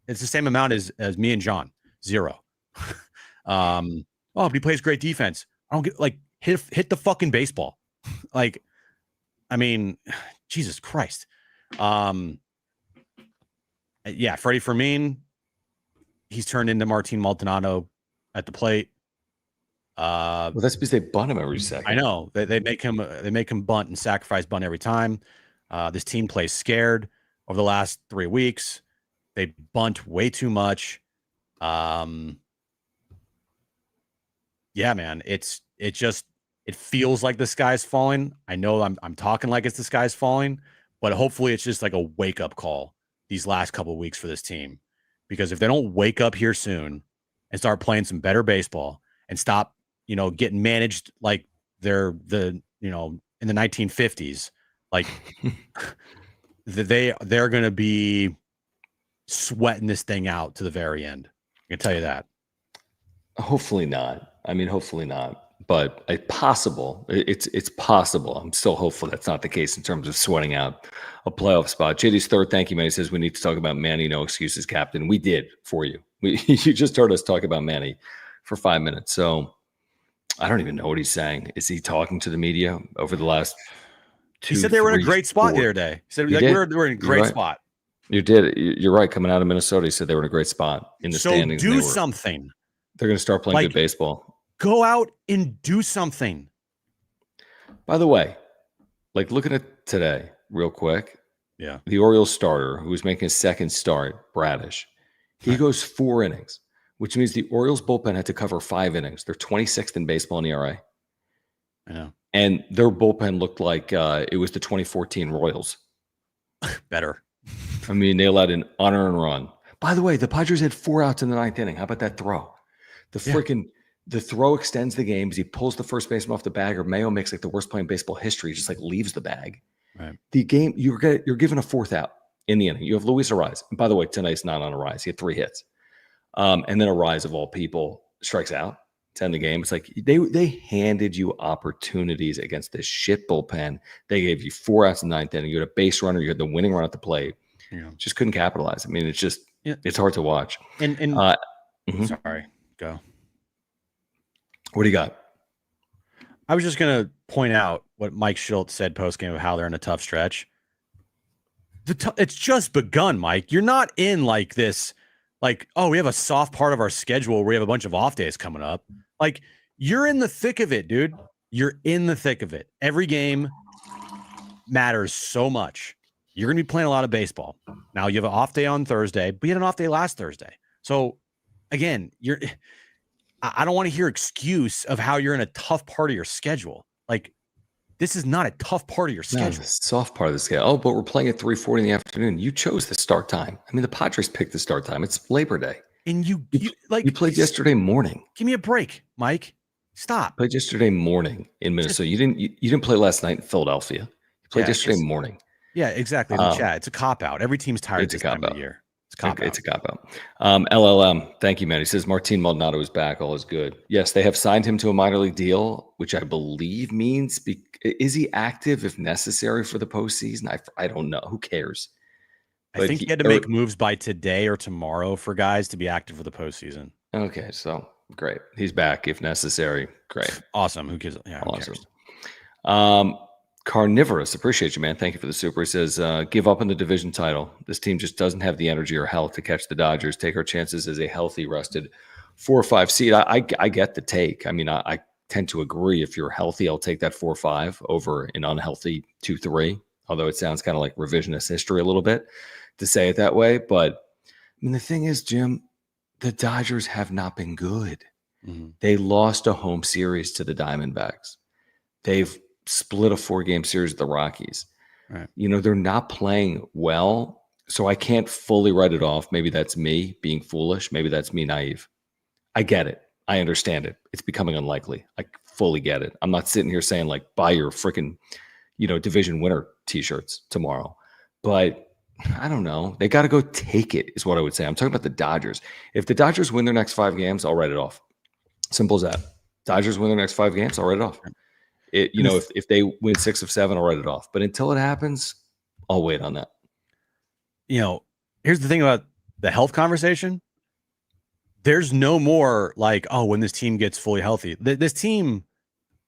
It's the same amount as me and John. 0. But he plays great defense. I don't get, hit the fucking baseball. Like, I mean, Jesus Christ. Freddie Fermin, he's turned into Martin Maldonado at the plate. Well, that's because they bunt him every second. I know they make him bunt and sacrifice bunt every time. This team plays scared over the last 3 weeks. They bunt way too much. Yeah, man, it feels like the sky's falling. I know I'm talking like it's the sky's falling, but hopefully it's just like a wake up call these last couple of weeks for this team, because if they don't wake up here soon and start playing some better baseball and stop, getting managed like they're in the 1950s, like they're going to be sweating this thing out to the very end. I can tell you that. Hopefully not. I mean, hopefully not. But it's possible. It's possible. I'm still hopeful that's not the case in terms of sweating out a playoff spot. JD's third, thank you, man. He says we need to talk about Manny. No excuses, Captain. We did for you. You just heard us talk about Manny for 5 minutes. So I don't even know what he's saying. Is he talking to the media over the last 2? He said they were in a great spot the other day. He said we're in a great spot. You did. You're right. Coming out of Minnesota, he said they were in a great spot in the standings. Do something. They're going to start playing good baseball. Go out and do something. By the way, looking at today real quick. Yeah. The Orioles starter who was making his second start, Bradish, He goes 4 innings, which means the Orioles bullpen had to cover 5 innings. They're 26th in baseball in ERA. I know. And their bullpen looked like it was the 2014 Royals. Better. I mean, they allowed an unearned run. By the way, the Padres had 4 outs in the 9th inning. How about that throw? The throw extends the game as he pulls the first baseman off the bag, or Mayo makes like the worst play in baseball history. He just like leaves the bag. Right. The game, you're given a 4th out in the inning. You have Luis Ariz. And by the way, tonight's not on Ariz. He had 3 hits. And then Ariz, of all people, strikes out to end the game. It's like they handed you opportunities against this shit bullpen. They gave you 4 outs in the 9th inning. You had a base runner. You had the winning run at the plate. Just couldn't capitalize. I mean, it's just it's hard to watch. And sorry, go. What do you got? I was just going to point out what Mike Schultz said post-game of how they're in a tough stretch. It's just begun, Mike. You're not in like this, like, oh, we have a soft part of our schedule where we have a bunch of off days coming up. Like, you're in the thick of it, dude. You're in the thick of it. Every game matters so much. You're going to be playing a lot of baseball. Now, you have an off day on Thursday, but you had an off day last Thursday. So, again, I don't want to hear excuse of how you're in a tough part of your schedule. Like, this is not a tough part of your schedule. No, it's the soft part of the schedule. Oh, but we're playing at 3:40 in the afternoon. You chose the start time. I mean, the Padres picked the start time. It's Labor Day. And you played yesterday morning. Give me a break, Mike. Stop. Played yesterday morning in Minnesota. You didn't play last night in Philadelphia. You played yesterday morning. Yeah, exactly. In the chat, it's a cop out. Every team's tired this time of the year. It's a cop out. LLM, thank you, man. He says Martin Maldonado is back. All is good. Yes, they have signed him to a minor league deal, which I believe means is he active if necessary for the postseason? I don't know. Who cares? I think he had to make moves by today or tomorrow for guys to be active for the postseason. Okay, so great. He's back if necessary. Great. Awesome. Who gives? Yeah, who awesome. cares? Carnivorous, appreciate you, man. Thank you for the super. He says, give up on the division title. This team just doesn't have the energy or health to catch the Dodgers. Take our chances as a healthy, rested 4 or 5 seed. I get the take. I mean, I tend to agree. If you're healthy, I'll take that 4 or 5 over an unhealthy 2-3. Although it sounds kind of like revisionist history a little bit to say it that way. But I mean, the thing is, Jim, the Dodgers have not been good. Mm-hmm. They lost a home series to the Diamondbacks. They've split a 4-game series with the Rockies. Right. You know, they're not playing well, so I can't fully write it off. Maybe that's me being foolish. Maybe that's me naive. I get it. I understand it. It's becoming unlikely. I fully get it. I'm not sitting here saying like buy your freaking, division winner t-shirts tomorrow. But I don't know. They got to go take it is what I would say. I'm talking about the Dodgers. If the Dodgers win their next 5 games, I'll write it off. Simple as that. Dodgers win their next 5 games, I'll write it off. If they win 6 of 7, I'll write it off. But until it happens, I'll wait on that. Here's the thing about the health conversation. There's no more like, oh, when this team gets fully healthy. This team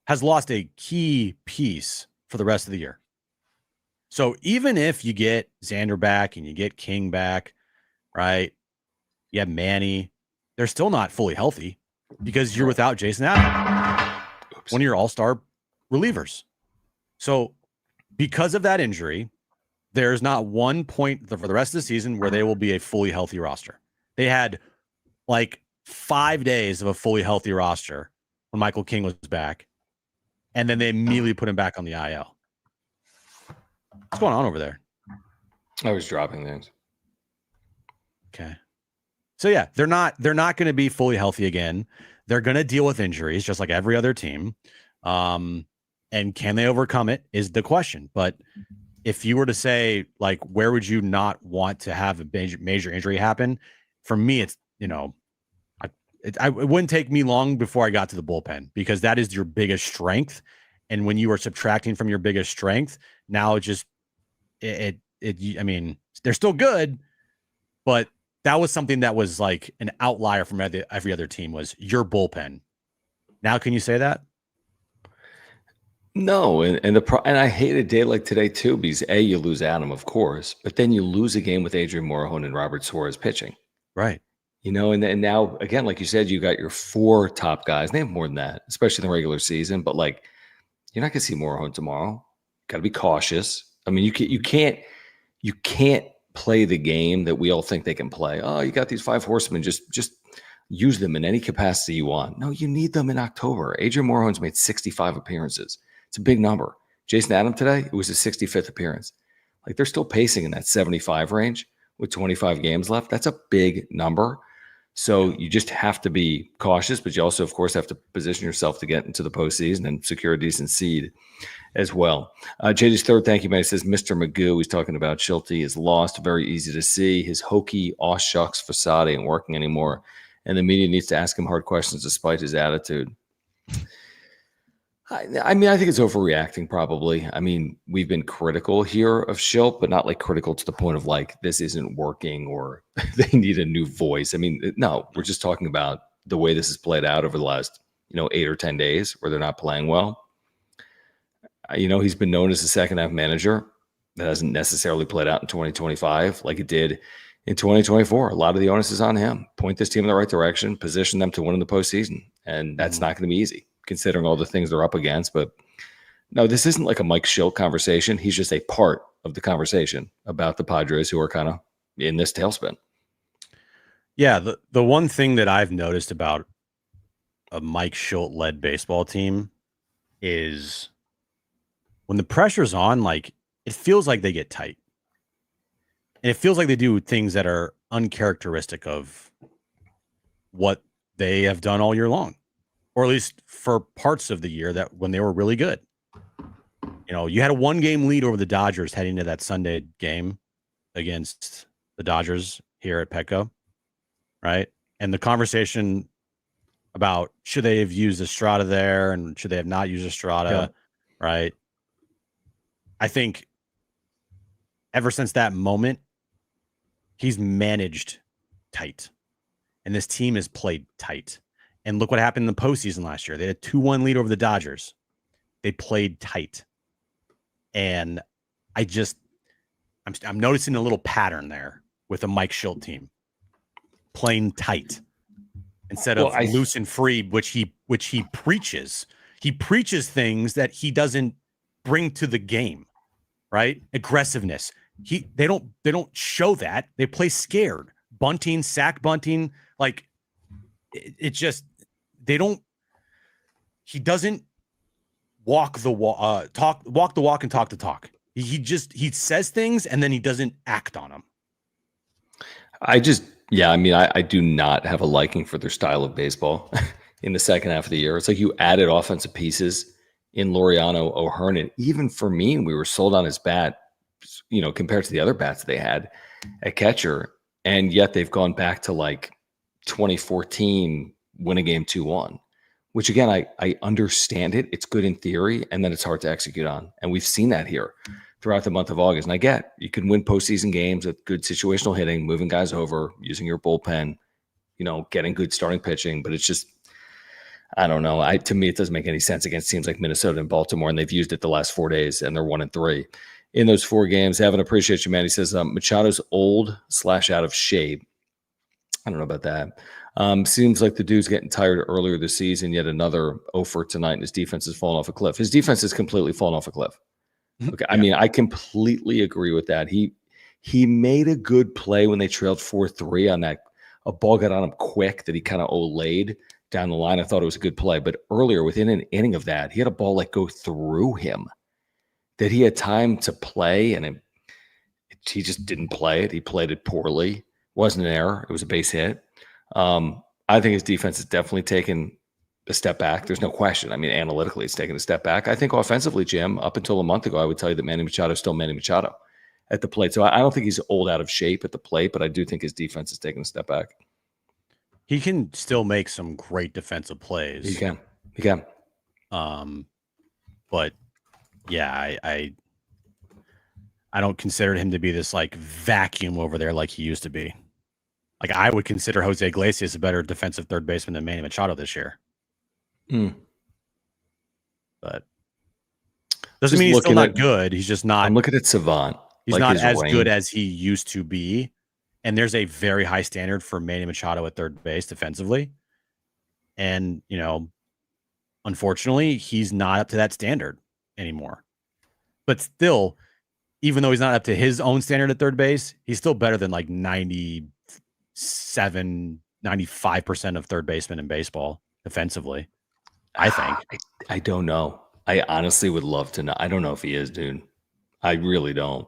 has lost a key piece for the rest of the year. So even if you get Xander back and you get King back, right? You have Manny, they're still not fully healthy because you're without Jason Adams, one of your all-star relievers. So because of that injury, there's not one point for the rest of the season where they will be a fully healthy roster. They had like 5 days of a fully healthy roster when Michael King was back, and then they immediately put him back on the IL. What's going on over there? I was dropping things. Okay. So yeah, they're not going to be fully healthy again. They're going to deal with injuries just like every other team. And can they overcome it is the question. But if you were to say, like, where would you not want to have a major injury happen? For me, it's, it wouldn't take me long before I got to the bullpen because that is your biggest strength. And when you are subtracting from your biggest strength, now I mean, they're still good, but that was something that was like an outlier from every other team was your bullpen. Now, can you say that? No, and I hate a day like today too because you lose Adam, of course, but then you lose a game with Adrian Morejon and Robert Suarez pitching, right? And now again, like you said, you got your 4 top guys. They have more than that, especially in the regular season. But like, you're not gonna see Morejon tomorrow. Got to be cautious. I mean, you can't play the game that we all think they can play. Oh, you got these 5 horsemen, just use them in any capacity you want. No, you need them in October. Adrian Morejon's made 65 appearances. It's a big number. Jason Adam today, it was his 65th appearance. Like, they're still pacing in that 75 range with 25 games left. That's a big number. So you just have to be cautious, but you also, of course, have to position yourself to get into the postseason and secure a decent seed as well. JD's third thank you, man. He says, Mr. Magoo, he's talking about Schulte, is lost. Very easy to see. His hokey, aw shucks facade ain't working anymore. And the media needs to ask him hard questions despite his attitude. I mean, I think it's overreacting, probably. I mean, we've been critical here of Schilt, but not like critical to the point of like, this isn't working or they need a new voice. I mean, no, we're just talking about the way this has played out over the last, 8 or 10 days where they're not playing well. He's been known as a second half manager. That hasn't necessarily played out in 2025 like it did in 2024. A lot of the onus is on him. Point this team in the right direction, position them to win in the postseason. And that's not going to be easy, considering all the things they're up against. But no, this isn't like a Mike Schilt conversation. He's just a part of the conversation about the Padres who are kind of in this tailspin. Yeah, the one thing that I've noticed about a Mike Schilt-led baseball team is when the pressure's on, like, it feels like they get tight. And it feels like they do things that are uncharacteristic of what they have done all year long. Or at least for parts of the year that when they were really good. You had a 1-game lead over the Dodgers heading to that Sunday game against the Dodgers here at Petco, right? And the conversation about should they have used Estrada there and should they have not used Estrada, right? I think ever since that moment, he's managed tight. And this team has played tight. And look what happened in the postseason last year. They had a 2-1 lead over the Dodgers. They played tight. And I'm noticing a little pattern there with a Mike Schilt team. Playing tight. Instead of loose and free, which he preaches. He preaches things that he doesn't bring to the game, right? Aggressiveness. They don't show that. They play scared. Bunting, sack bunting, like it just he doesn't walk the walk, walk the walk and talk the talk. He says things and then he doesn't act on them. I do not have a liking for their style of baseball in the second half of the year. It's like you added offensive pieces in Laureano O'Hearn. Even for me, we were sold on his bat, compared to the other bats they had at catcher. And yet they've gone back to like 2014, win a game 2-1, which again, I understand it. It's good in theory, and then it's hard to execute on. And we've seen that here throughout the month of August. And I get you can win postseason games with good situational hitting, moving guys over, using your bullpen, getting good starting pitching. But it's just, I don't know. To me, it doesn't make any sense against teams like Minnesota and Baltimore, and they've used it the last 4 days, and they're 1-3 in those 4 games. Evan, appreciate you, man. He says Machado's old / out of shape. I don't know about that. Seems like the dude's getting tired earlier this season. Yet another 0 for tonight, and his defense has fallen off a cliff. His defense has completely fallen off a cliff. Okay, I mean, I completely agree with that. He made a good play when they trailed 4-3 on that. A ball got on him quick that he kind of olayed down the line. I thought it was a good play. But earlier, within an inning of that, he had a ball like go through him that he had time to play, and he just didn't play it. He played it poorly. It wasn't an error. It was a base hit. I think his defense has definitely taken a step back. There's no question. I mean, analytically, it's taken a step back. I think offensively, Jim, up until a month ago, I would tell you that Manny Machado is still Manny Machado at the plate. So I don't think he's old out of shape at the plate, but I do think his defense has taken a step back. He can still make some great defensive plays. He can. But yeah, I don't consider him to be this like vacuum over there like he used to be. Like I would consider Jose Iglesias a better defensive third baseman than Manny Machado this year. But doesn't mean he's still not good. He's just not. I'm looking at Savant. He's not as good as he used to be. And there's a very high standard for Manny Machado at third base defensively. And, unfortunately, he's not up to that standard anymore. But still, even though he's not up to his own standard at third base, he's still better than like 95% of third basemen in baseball defensively, I think. I don't know. I honestly would love to know. I don't know if he is, dude. I really don't.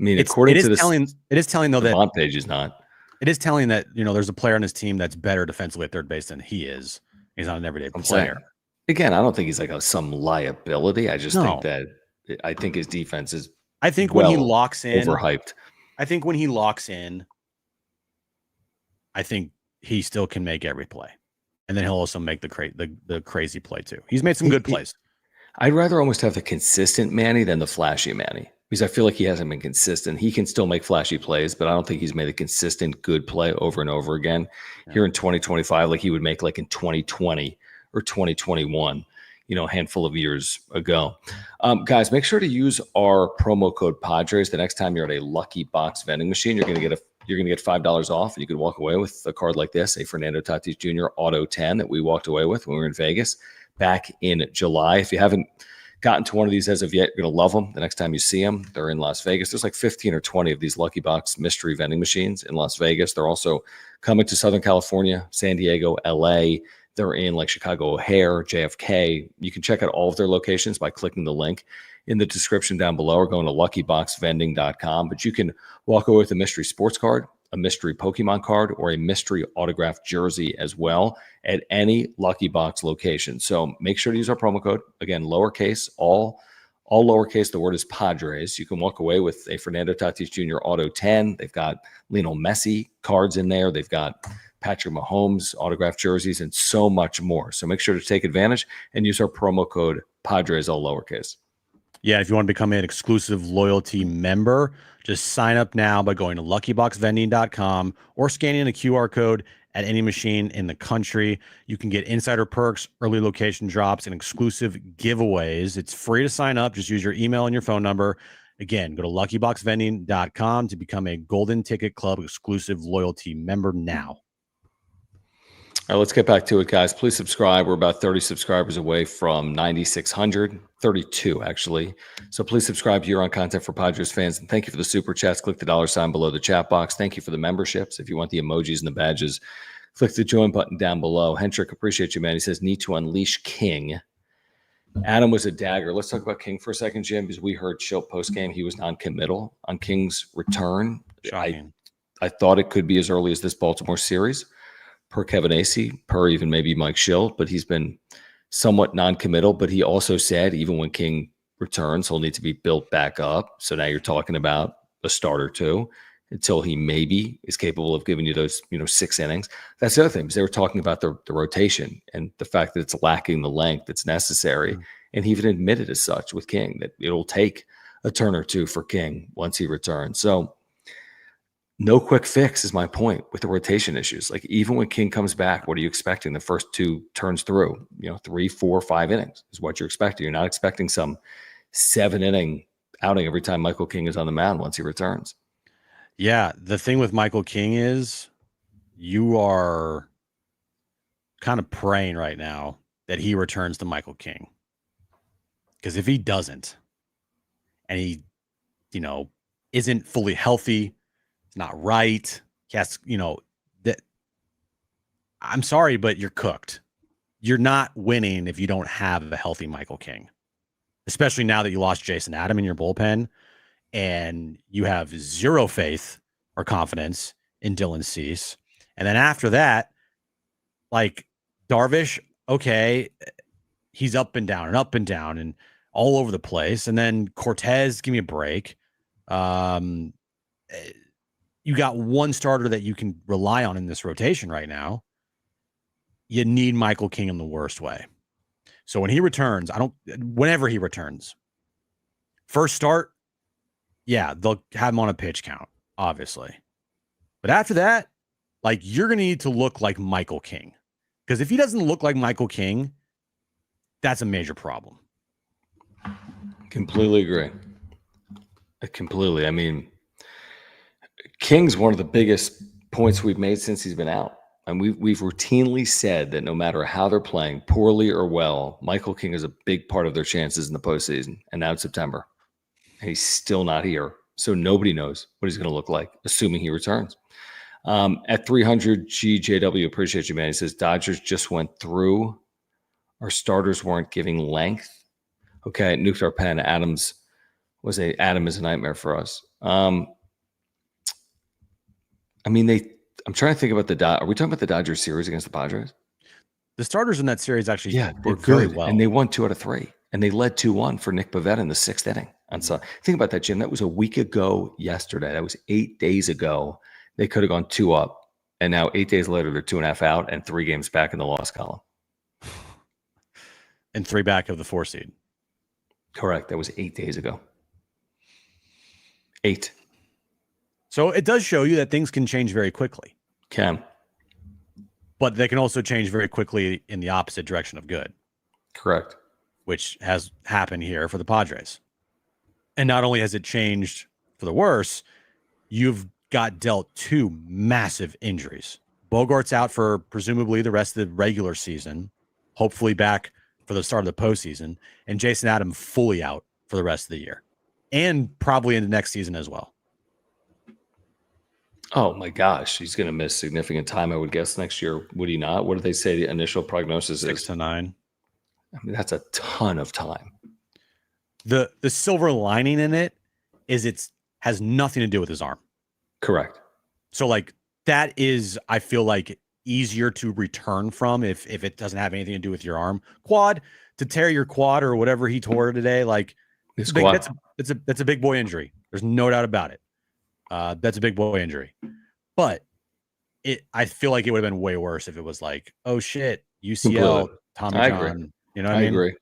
I mean, according to this, it is telling though the that bond page is not. It is telling that, there's a player on his team that's better defensively at third base than he is. He's not an everyday player. Again, I don't think he's like some liability. I just think that his defense is. I think when he locks in, overhyped. I think when he locks in, I think he still can make every play, and then he'll also make the crazy play too. He's made some good plays. I'd rather almost have the consistent Manny than the flashy Manny, because I feel like he hasn't been consistent. He can still make flashy plays, but I don't think he's made a consistent good play over and over again. Here in 2025, like he would make like in 2020 or 2021, a handful of years ago. Guys, make sure to use our promo code Padres the next time you're at a Lucky Box vending machine. You're going to get $5 off, and you could walk away with a card like this, a Fernando Tatis Jr. Auto 10 that we walked away with when we were in Vegas back in July. If you haven't gotten to one of these as of yet, you're going to love them the next time you see them. They're in Las Vegas. There's like 15 or 20 of these Lucky Box mystery vending machines in Las Vegas. They're also coming to Southern California, San Diego, LA. They're in like Chicago O'Hare, JFK. You can check out all of their locations by clicking the link in the description down below or going to luckyboxvending.com. But you can walk away with a mystery sports card, a mystery Pokemon card, or a mystery autographed jersey as well at any Lucky Box location. So make sure to use our promo code. Again, lowercase, all lowercase. The word is Padres. You can walk away with a Fernando Tatis Jr. Auto 10. They've got Lionel Messi cards in there. They've got Patrick Mahomes autographed jerseys and so much more. So make sure to take advantage and use our promo code Padres, all lowercase. Yeah, if you want to become an exclusive loyalty member, just sign up now by going to luckyboxvending.com or scanning a QR code at any machine in the country. You can get insider perks, early location drops, and exclusive giveaways. It's free to sign up. Just use your email and your phone number. Again, go to luckyboxvending.com to become a Golden Ticket Club exclusive loyalty member now. All right, let's get back to it, guys. Please subscribe. We're about 30 subscribers away from 9,600, 32 actually. So please subscribe here on Content for Padres fans. And thank you for the super chats. Click the $ below the chat box. Thank you for the memberships. If you want the emojis and the badges, click the join button down below. Hendrick, appreciate you, man. He says, need to unleash King. Adam was a dagger. Let's talk about King for a second, Jim, because we heard Schilt post-game. He was non-committal on King's return. I thought it could be as early as this Baltimore series, per Kevin Acee, per even maybe Mike Schilt, but he's been somewhat non-committal. But he also said even when King returns, he'll need to be built back up. So now you're talking about a start or two until he maybe is capable of giving you those 6 innings. That's the other thing, because they were talking about the rotation and the fact that it's lacking the length that's necessary. Mm-hmm. And he even admitted as such with King that it'll take a turn or two for King once he returns. So no quick fix is my point with the rotation issues. Like even when King comes back, what are you expecting the first 2 turns through? 3, 4, 5 innings is what you're expecting. You're not expecting some 7-inning outing every time Michael King is on the mound once he returns. Yeah, the thing with Michael King is you are kind of praying right now that he returns to Michael King. Because if he doesn't, and he, isn't fully healthy, not right. Yes, that I'm sorry, but you're cooked. You're not winning if you don't have a healthy Michael King, especially now that you lost Jason Adam in your bullpen and you have zero faith or confidence in Dylan Cease. And then after that, like Darvish, okay, he's up and down and all over the place. And then Cortez, give me a break. You got one starter that you can rely on in this rotation right now. You need Michael King in the worst way. So when he returns, whenever he returns, first start, yeah, they'll have him on a pitch count, obviously. But after that, like you're going to need to look like Michael King. Because if he doesn't look like Michael King, that's a major problem. Completely agree. Completely. I mean, King's one of the biggest points we've made since he's been out. And we've routinely said that no matter how they're playing, poorly or well, Michael King is a big part of their chances in the postseason. And now it's September. and he's still not here. So nobody knows what he's going to look like, assuming he returns. At 300, GJW, appreciate you, man. He says, Dodgers just went through. Our starters weren't giving length. Okay, nuked our pen. Adam is a nightmare for us. I'm trying to think about are we talking about the Dodgers series against the Padres? The starters in that series actually were good, very well. And they won 2 out of 3. And they led 2-1 for Nick Pivetta in the 6th inning. And so think about that, Jim. That was a week ago yesterday. That was 8 days ago. They could have gone 2 up. And now 8 days later, they're 2.5 out and 3 games back in the loss column. And 3 back of the 4 seed. Correct. That was 8 days ago. 8. So it does show you that things can change very quickly. Can. But they can also change very quickly in the opposite direction of good. Correct. Which has happened here for the Padres. And not only has it changed for the worse, you've got dealt 2 massive injuries. Bogart's out for presumably the rest of the regular season, hopefully back for the start of the postseason, and Jason Adams fully out for the rest of the year and probably into next season as well. Oh my gosh, he's going to miss significant time, I would guess, next year. Would he not? What did they say the initial prognosis is? 6 to 9. I mean, that's a ton of time. The silver lining in it is has nothing to do with his arm. Correct. So like that is, I feel like, easier to return from if it doesn't have anything to do with your arm. Quad, to tear your quad or whatever he tore today, like that's a big boy injury. There's no doubt about it. That's a big boy injury. But I feel like it would have been way worse if it was like, oh shit, UCL, Tommy John. Agree. You know what I mean? Agree.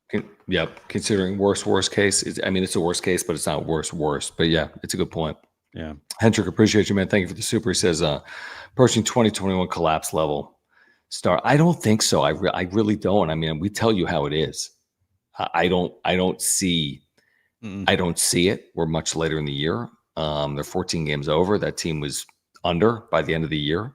Yep. Considering worst case, it's a worst case, but it's not worse. But yeah, it's a good point. Yeah. Hendrick, appreciate you, man. Thank you for the super. He says, approaching 2021 collapse level start. I don't think so. I really don't. I mean, we tell you how it is. I don't see it. We're much later in the year. They're 14 games over. That team was under by the end of the year.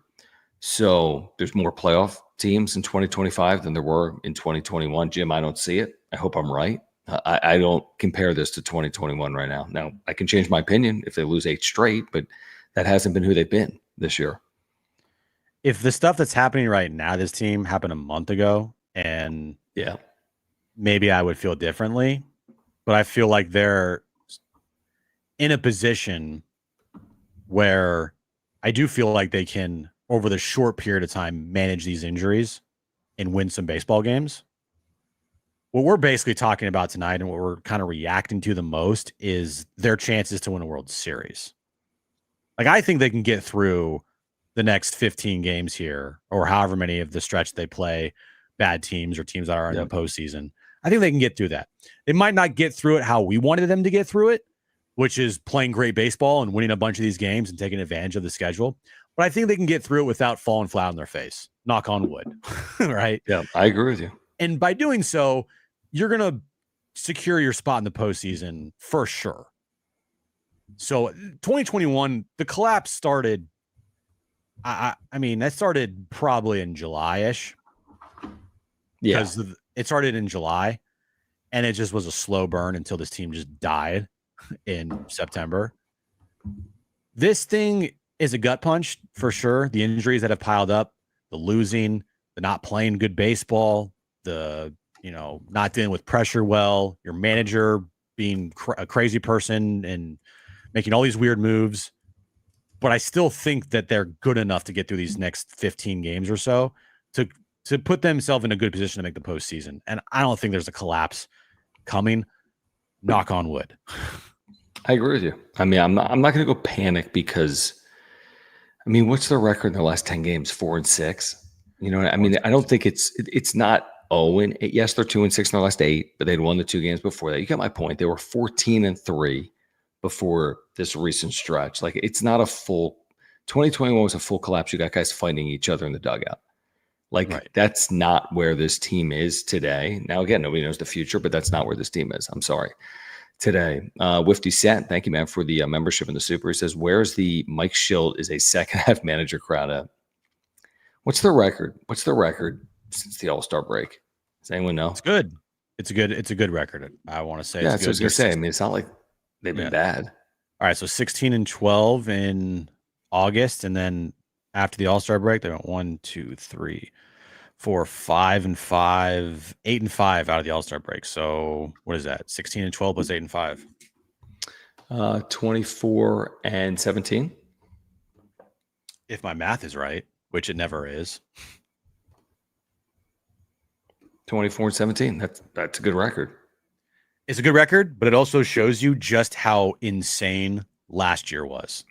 So there's more playoff teams in 2025 than there were in 2021. Jim, I don't see it. I hope I'm right. I don't compare this to 2021 right now. Now, I can change my opinion if they lose 8 straight, but that hasn't been who they've been this year. If the stuff that's happening right now, this team happened a month ago, and maybe I would feel differently, but I feel like they're in a position where I do feel like they can, over the short period of time, manage these injuries and win some baseball games. What we're basically talking about tonight and what we're kind of reacting to the most is their chances to win a World Series. Like, I think they can get through the next 15 games here, or however many of the stretch they play bad teams or teams that are in the postseason. I think they can get through that. They might not get through it how we wanted them to get through it, which is playing great baseball and winning a bunch of these games and taking advantage of the schedule. But I think they can get through it without falling flat on their face. Knock on wood. Right? Yeah, I agree with you. And by doing so, you're going to secure your spot in the postseason for sure. So 2021, the collapse started. I mean, that started probably in July-ish. Yeah. Because it started in July, and it just was a slow burn until this team just died in September. This thing is a gut punch for sure. The injuries that have piled up, the losing, the not playing good baseball, the not dealing with pressure well, your manager being a crazy person and making all these weird moves. But I still think that they're good enough to get through these next 15 games or so to put themselves in a good position to make the postseason. And I don't think there's a collapse coming. Knock on wood. I agree with you. I mean, I'm not going to go panic because, I mean, what's their record in their last 10 games? 4-6. You know, I mean, I don't think it's not 0-8. Yes, they're 2-6 in their last 8, but they'd won the 2 games before that. You get my point. They were 14-3 before this recent stretch. Like, it's not a full 2021 was a full collapse. You got guys fighting each other in the dugout. Like, right. That's not where this team is today. Now, again, nobody knows the future, but that's not where this team is. I'm sorry. Today, Wifty Cent, thank you, man, for the membership in the super. He says, where's the Mike Schilt is a second half manager crowd at? What's their record? What's their record since the All-Star break? Does anyone know? It's good. It's a good record. I want to say. Yeah, that's what I was going to say. I mean, it's not like They've been Yeah. bad. All right, so 16-12 in August, and then after the All-Star break, they went 1, 2, 3, 4, 5-5, 8-5 out of the All-Star break. So what is that? 16-12 plus 8-5. 24-17. If my math is right, which it never is. 24-17. That's a good record. It's a good record, but it also shows you just how insane last year was.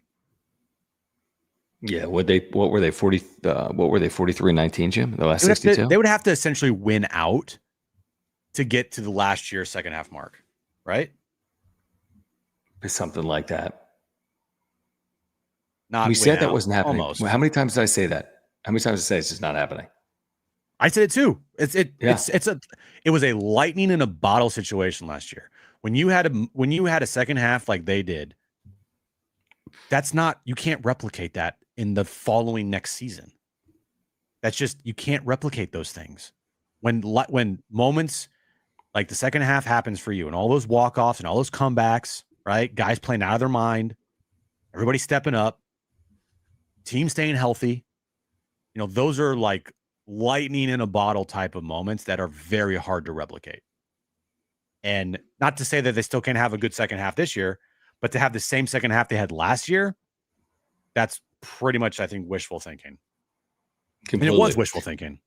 Yeah, what were they 40 what were they 43-19, Jim? The last 62? They would have to essentially win out to get to the last year second half mark, right? Something like that. Not we said that out, wasn't happening. almost. Well, how many times did I say that? How many times did I say it's just not happening? I said it too. It was a lightning in a bottle situation last year. When you had a second half like they did, you can't replicate that in the following next season. That's just, you can't replicate those things. When moments like the second half happens for you and all those walk-offs and all those comebacks, right? Guys playing out of their mind, everybody stepping up, team staying healthy. Those are like lightning in a bottle type of moments that are very hard to replicate. And not to say that they still can't have a good second half this year, but to have the same second half they had last year, that's pretty much, I think, wishful thinking. Completely. And it was wishful thinking.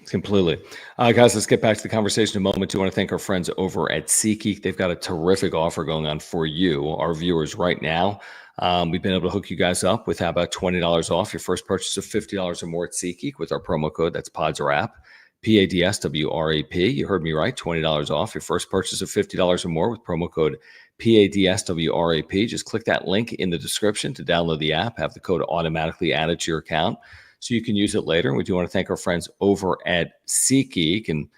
Completely. Guys, let's get back to the conversation in a moment. I want to thank our friends over at SeatGeek. They've got a terrific offer going on for you, our viewers, right now. We've been able to hook you guys up with about $20 off your first purchase of $50 or more at SeatGeek with our promo code. That's PODSWRAP, PADSWRAP. You heard me right, $20 off your first purchase of $50 or more with promo code PADSWRAP. Just click that link in the description to download the app, have the code automatically added to your account so you can use it later. And we do want to thank our friends over at SeatGeek. And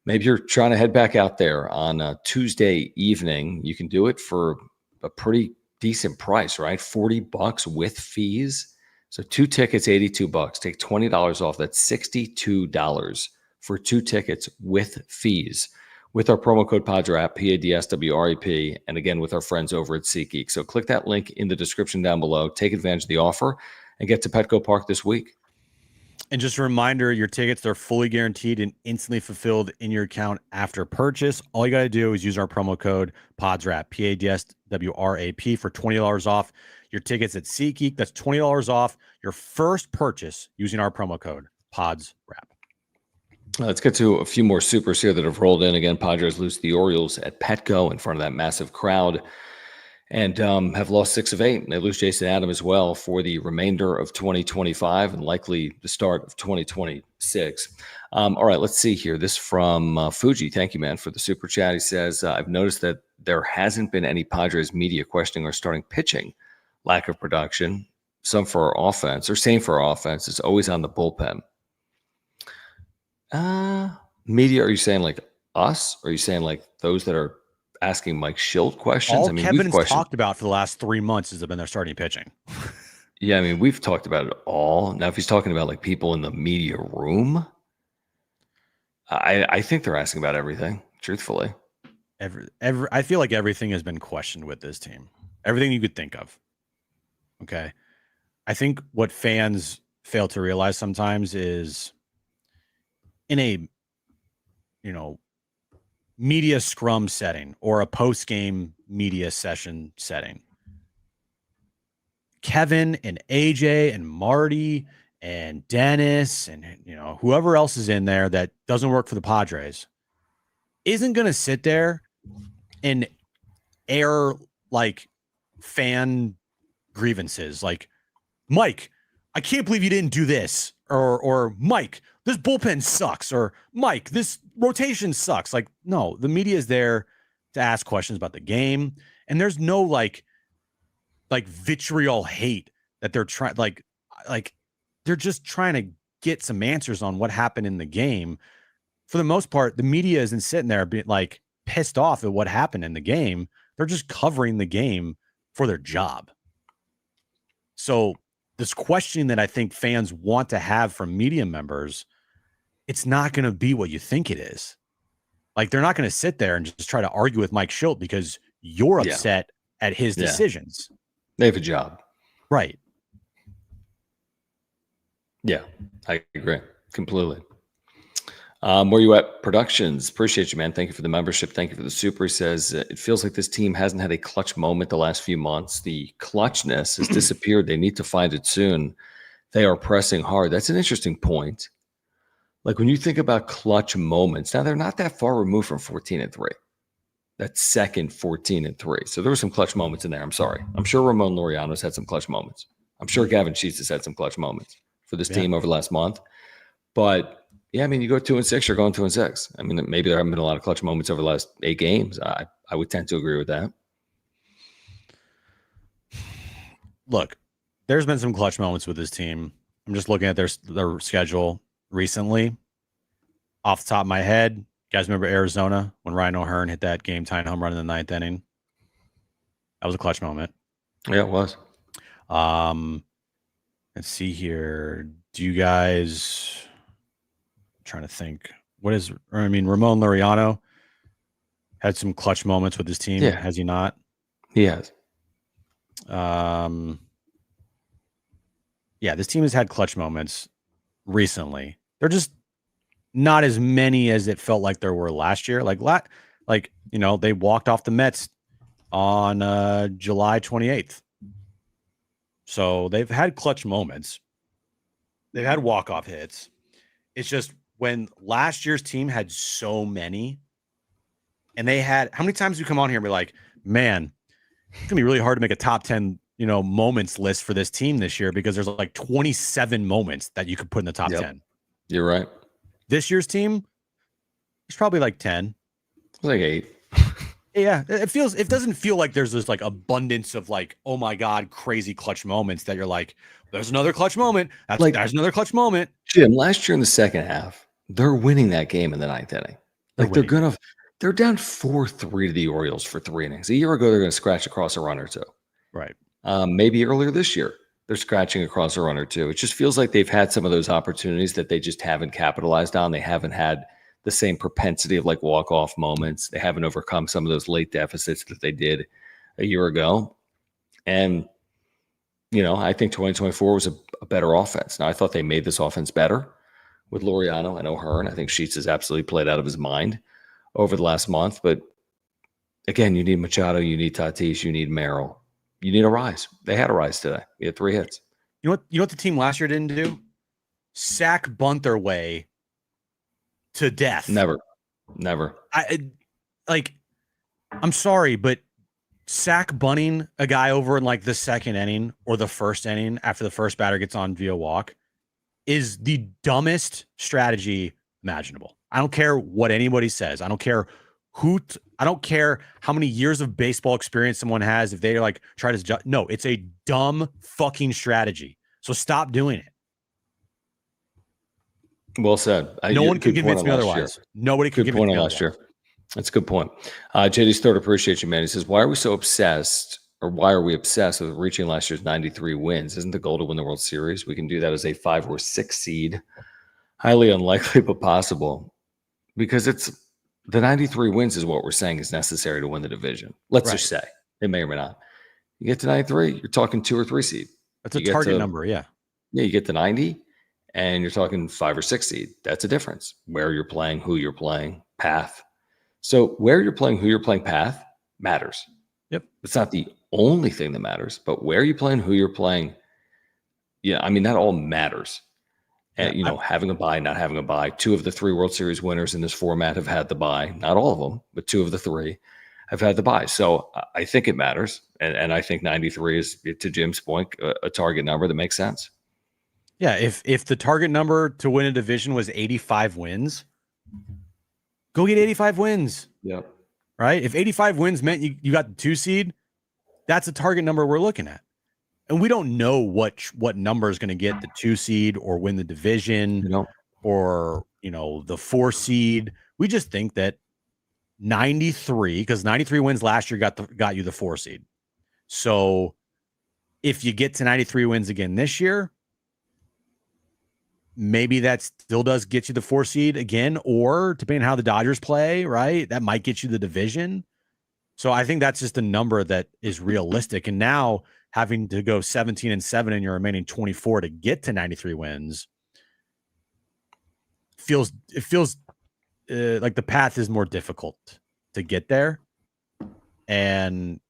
maybe you're trying to head back out there on a Tuesday evening. You can do it for a pretty decent price, right? $40 with fees. So 2 tickets, $82. Take $20 off. That's $62 for 2 tickets with fees with our promo code PODSWRAP, PADSWRAP, and again with our friends over at SeatGeek. So click that link in the description down below. Take advantage of the offer and get to Petco Park this week. And just a reminder, your tickets are fully guaranteed and instantly fulfilled in your account after purchase. All you got to do is use our promo code PODSWRAP, PADSWRAP, for $20 off your tickets at SeatGeek. That's $20 off your first purchase using our promo code PODSWRAP. Let's get to a few more supers here that have rolled in. Again, Padres lose to the Orioles at Petco in front of that massive crowd and have lost 6 of 8. And they lose Jason Adam as well for the remainder of 2025 and likely the start of 2026. All right, let's see here. This from Fuji. Thank you, man, for the super chat. He says, I've noticed that there hasn't been any Padres media questioning our starting pitching. Lack of production, some for our offense, or same for our offense. It's always on the bullpen. Media, are you saying like us? Or are you saying like those that are asking Mike Schilt questions? All Kevin's talked about for the last 3 months has been their starting pitching. Yeah, I mean, we've talked about it all. Now, if he's talking about like people in the media room, I think they're asking about everything, truthfully. I feel like everything has been questioned with this team. Everything you could think of. Okay. I think what fans fail to realize sometimes is in a, media scrum setting or a post-game media session setting, Kevin and AJ and Marty and Dennis and whoever else is in there that doesn't work for the Padres isn't going to sit there and air like fan grievances like, Mike, I can't believe you didn't do this, or Mike, this bullpen sucks, or Mike, this rotation sucks. Like, no, the media is there to ask questions about the game, and there's no like vitriol hate that they're trying like they're just trying to get some answers on what happened in the game. For the most part, the media isn't sitting there being like pissed off at what happened in the game. They're just covering the game for their job. So this question that I think fans want to have from media members, it's not going to be what you think it is. Like, they're not going to sit there and just try to argue with Mike Schilt because you're upset at his Yeah. decisions. They have a job. Right. Yeah, I agree completely. Where you at? Productions. Appreciate you, man. Thank you for the membership. Thank you for the super. He says it feels like this team hasn't had a clutch moment the last few months. The clutchness has disappeared. They need to find it soon. They are pressing hard. That's an interesting point. Like when you think about clutch moments, now they're not that far removed from 14-3. That second 14-3. So there were some clutch moments in there. I'm sorry. I'm sure Ramon Laureano's had some clutch moments. I'm sure Gavin Sheets has had some clutch moments for this team over the last month. But yeah, I mean, you go 2-6, you're going 2-6. I mean, maybe there haven't been a lot of clutch moments over the last 8 games. I would tend to agree with that. Look, there's been some clutch moments with this team. I'm just looking at their schedule recently. Off the top of my head, you guys remember Arizona when Ryan O'Hearn hit that game-tying home run in the 9th inning? That was a clutch moment. Yeah, it was. Let's see here. Do you guys? I'm trying to think. Ramon Laureano had some clutch moments with his team. Yeah. Has he not? He has. Yeah, this team has had clutch moments recently. They're just not as many as it felt like there were last year. They walked off the Mets on July 28th. So they've had clutch moments. They've had walk-off hits. It's just when last year's team had so many, and they had, how many times do you come on here and be like, man, it's going to be really hard to make a top 10, moments list for this team this year because there's like 27 moments that you could put in the top 10. You're right. This year's team, it's probably like 10. It's like 8. Yeah, it doesn't feel like there's this like abundance of like, oh my God, crazy clutch moments that you're like, there's another clutch moment. There's another clutch moment. Jim, last year in the second half, they're winning that game in the 9th inning. They're down 4-3 to the Orioles for 3 innings. A year ago, they're going to scratch across a run or two. Right. Maybe earlier this year, they're scratching across a run or two. It just feels like they've had some of those opportunities that they just haven't capitalized on. They haven't had the same propensity of like walk-off moments. They haven't overcome some of those late deficits that they did a year ago. And, I think 2024 was a better offense. Now, I thought they made this offense better with Laureano and O'Hearn. I think Sheets has absolutely played out of his mind over the last month. But again, you need Machado, you need Tatis, you need Merrill. You need a rise. They had a rise today. We had 3 hits. You know what the team last year didn't do? Sack bunt their way to death. Never. I'm sorry, but sack bunting a guy over in like the second inning or the first inning after the first batter gets on via walk is the dumbest strategy imaginable. I don't care what anybody says. I don't care I don't care how many years of baseball experience someone has. If they like try to, no, it's a dumb fucking strategy. So stop doing it. Well said. No one can convince me otherwise. Nobody can convince me otherwise. Last year. That's a good point. JD's third, appreciate you, man. He says, why are we obsessed with reaching last year's 93 wins? Isn't the goal to win the World Series? We can do that as a 5 or 6 seed. Highly unlikely, but possible. Because the 93 wins is what we're saying is necessary to win the division. Let's just say. It may or may not. You get to 93, you're talking 2 or 3 seed. That's a target number, yeah. Yeah, you get to 90, and you're talking 5 or 6 seed. That's a difference. Where you're playing, who you're playing, path. So where you're playing, who you're playing, path matters. Yep. It's not the only thing that matters, but where you're playing, who you're playing, that all matters. And, having a bye, not having a bye. 2 of the 3 World Series winners in this format have had the bye. Not all of them, but 2 of the 3 have had the bye. So I think it matters. And I think 93 is, to Jim's point, a target number that makes sense. Yeah, if the target number to win a division was 85 wins, go get 85 wins. Yeah. Right? If 85 wins meant you got the 2 seed, that's a target number we're looking at. And we don't know what number is going to get the 2 seed or win the division or, the 4 seed. We just think that 93, because 93 wins last year got you the 4 seed. So if you get to 93 wins again this year, maybe that still does get you the 4 seed again, or depending on how the Dodgers play, right? That might get you the division. So I think that's just a number that is realistic. And now having to go 17-7 in your remaining 24 to get to 93 wins feels like the path is more difficult to get there. And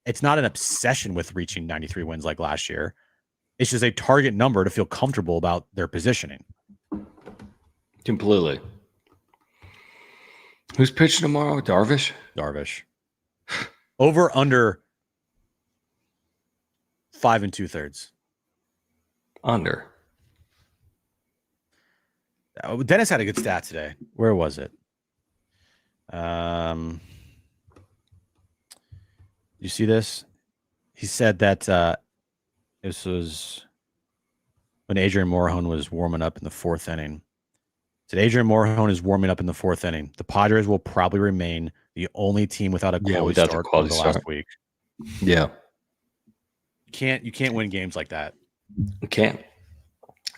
it's not an obsession with reaching 93 wins like last year. It's just a target number to feel comfortable about their positioning. Completely. Who's pitching tomorrow? Darvish? Over under 5 2/3. Under. Dennis had a good stat today. Where was it? You see this? He said that this was when Adrian Morejon was warming up in the 4th inning. Said Adrian Morejon is warming up in the 4th inning. The Padres will probably remain the only team without a quality start over the last week. Yeah. You can't win games like that. You can't.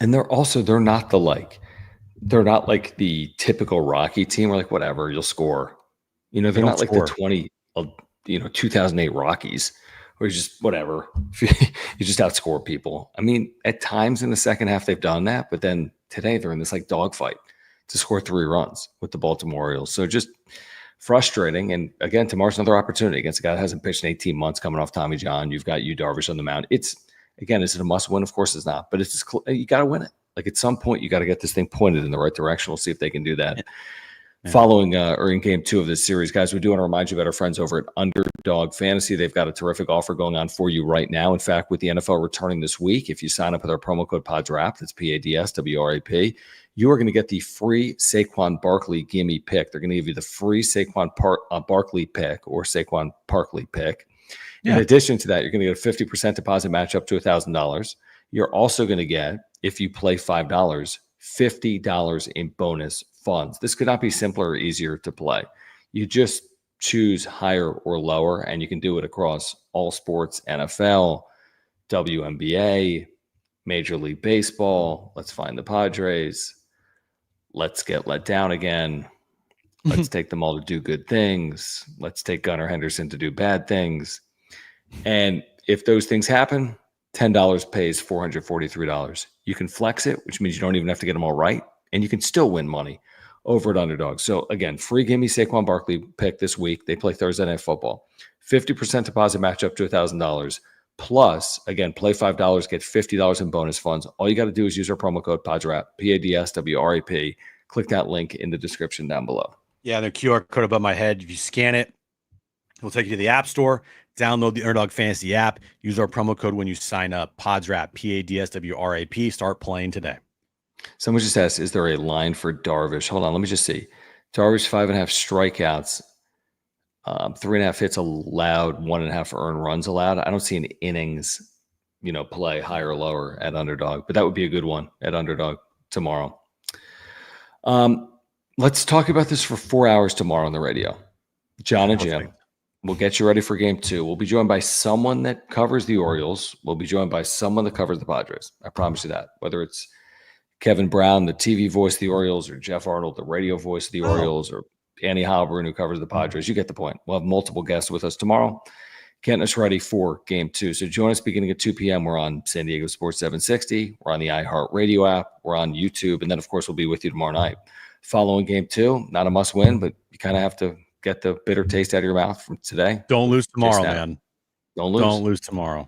And they're not they're not like the typical Rocky team where like whatever, you'll score. They're not like the 2008 Rockies where you just whatever. You just outscore people. I mean, at times in the second half they've done that, but then today they're in this like dogfight to score 3 runs with the Baltimore Orioles. So just frustrating. And again, tomorrow's another opportunity against a guy that hasn't pitched in 18 months coming off Tommy John. You've got Darvish on the mound. Is it a must win? Of course it's not, but you got to win it. Like at some point you got to get this thing pointed in the right direction. We'll see if they can do that. Yeah. Following or in game 2 of this series, guys, we do want to remind you about our friends over at Underdog Fantasy. They've got a terrific offer going on for you right now. In fact, with the NFL returning this week, if you sign up with our promo code PADSWRAP, that's PADSWRAP, you are going to get the free Saquon Barkley gimme pick. They're going to give you the free Saquon Barkley pick or Saquon Barkley pick. Yeah. In addition to that, you're going to get a 50% deposit match up to $1,000. You're also going to get, if you play $5, $50 in bonus funds. This could not be simpler or easier to play. You just choose higher or lower, and you can do it across all sports, NFL, WNBA, Major League Baseball. Let's find the Padres. Let's get let down again. Let's take them all to do good things. Let's take Gunnar Henderson to do bad things. And if those things happen, $10 pays $443. You can flex it, which means you don't even have to get them all right, and you can still win money over at Underdog. So again, free gimme Saquon Barkley pick this week. They play Thursday Night Football. 50% deposit match up to $1,000. Plus, again, play $5, get $50 in bonus funds. All you got to do is use our promo code PADSWRAP, PADSWRAP. Click that link in the description down below. Yeah, the QR code above my head. If you scan it, it will take you to the App Store. Download the Underdog Fantasy app. Use our promo code when you sign up. PADSWRAP, PADSWRAP. Start playing today. Someone just asked, is there a line for Darvish? Hold on, let me just see. Darvish, 5.5 strikeouts, 3.5 hits allowed, 1.5 earned runs allowed. I don't see an innings, play higher or lower at Underdog, but that would be a good one at Underdog tomorrow. Let's talk about this for 4 hours tomorrow on the radio. John and Jim. We'll get you ready for game 2. We'll be joined by someone that covers the Orioles. We'll be joined by someone that covers the Padres. I promise you that. Whether it's Kevin Brown, the TV voice of the Orioles, or Jeff Arnold, the radio voice of the Orioles, or Annie Halburn, who covers the Padres. You get the point. We'll have multiple guests with us tomorrow, getting us ready for game 2. So join us beginning at 2 p.m. We're on San Diego Sports 760. We're on the iHeartRadio app. We're on YouTube. And then, of course, we'll be with you tomorrow night. Following game 2, not a must win, but you kind of have to get the bitter taste out of your mouth from today. Don't lose tomorrow, man. Don't lose. Don't lose tomorrow.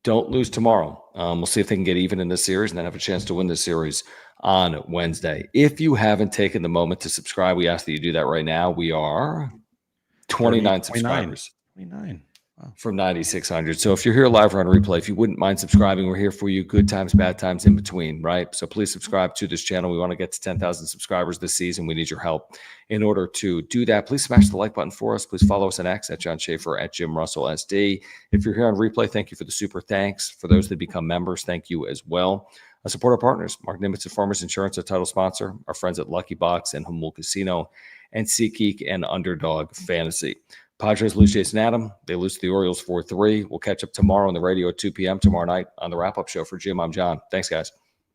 Don't lose tomorrow. We'll see if they can get even in this series and then have a chance to win this series on Wednesday. If you haven't taken the moment to subscribe, we ask that you do that right now. We are 29 subscribers. 29. Wow. From 9,600. So if you're here live or on replay, if you wouldn't mind subscribing, we're here for you. Good times, bad times, in between, right? So please subscribe to this channel. We want to get to 10,000 subscribers this season. We need your help. In order to do that, please smash the like button for us. Please follow us on X at John Schaefer, at Jim Russell SD. If you're here on replay, thank you for the super thanks. For those that become members, thank you as well. Support our partners, Mark Nimitz at Farmers Insurance, a title sponsor, our friends at Lucky Box and Humboldt Casino, and SeatGeek and Underdog Fantasy. Padres lose Jason Adam. They lose to the Orioles 4-3. We'll catch up tomorrow on the radio at 2 p.m. tomorrow night on the wrap-up show. For Jim, I'm John. Thanks, guys.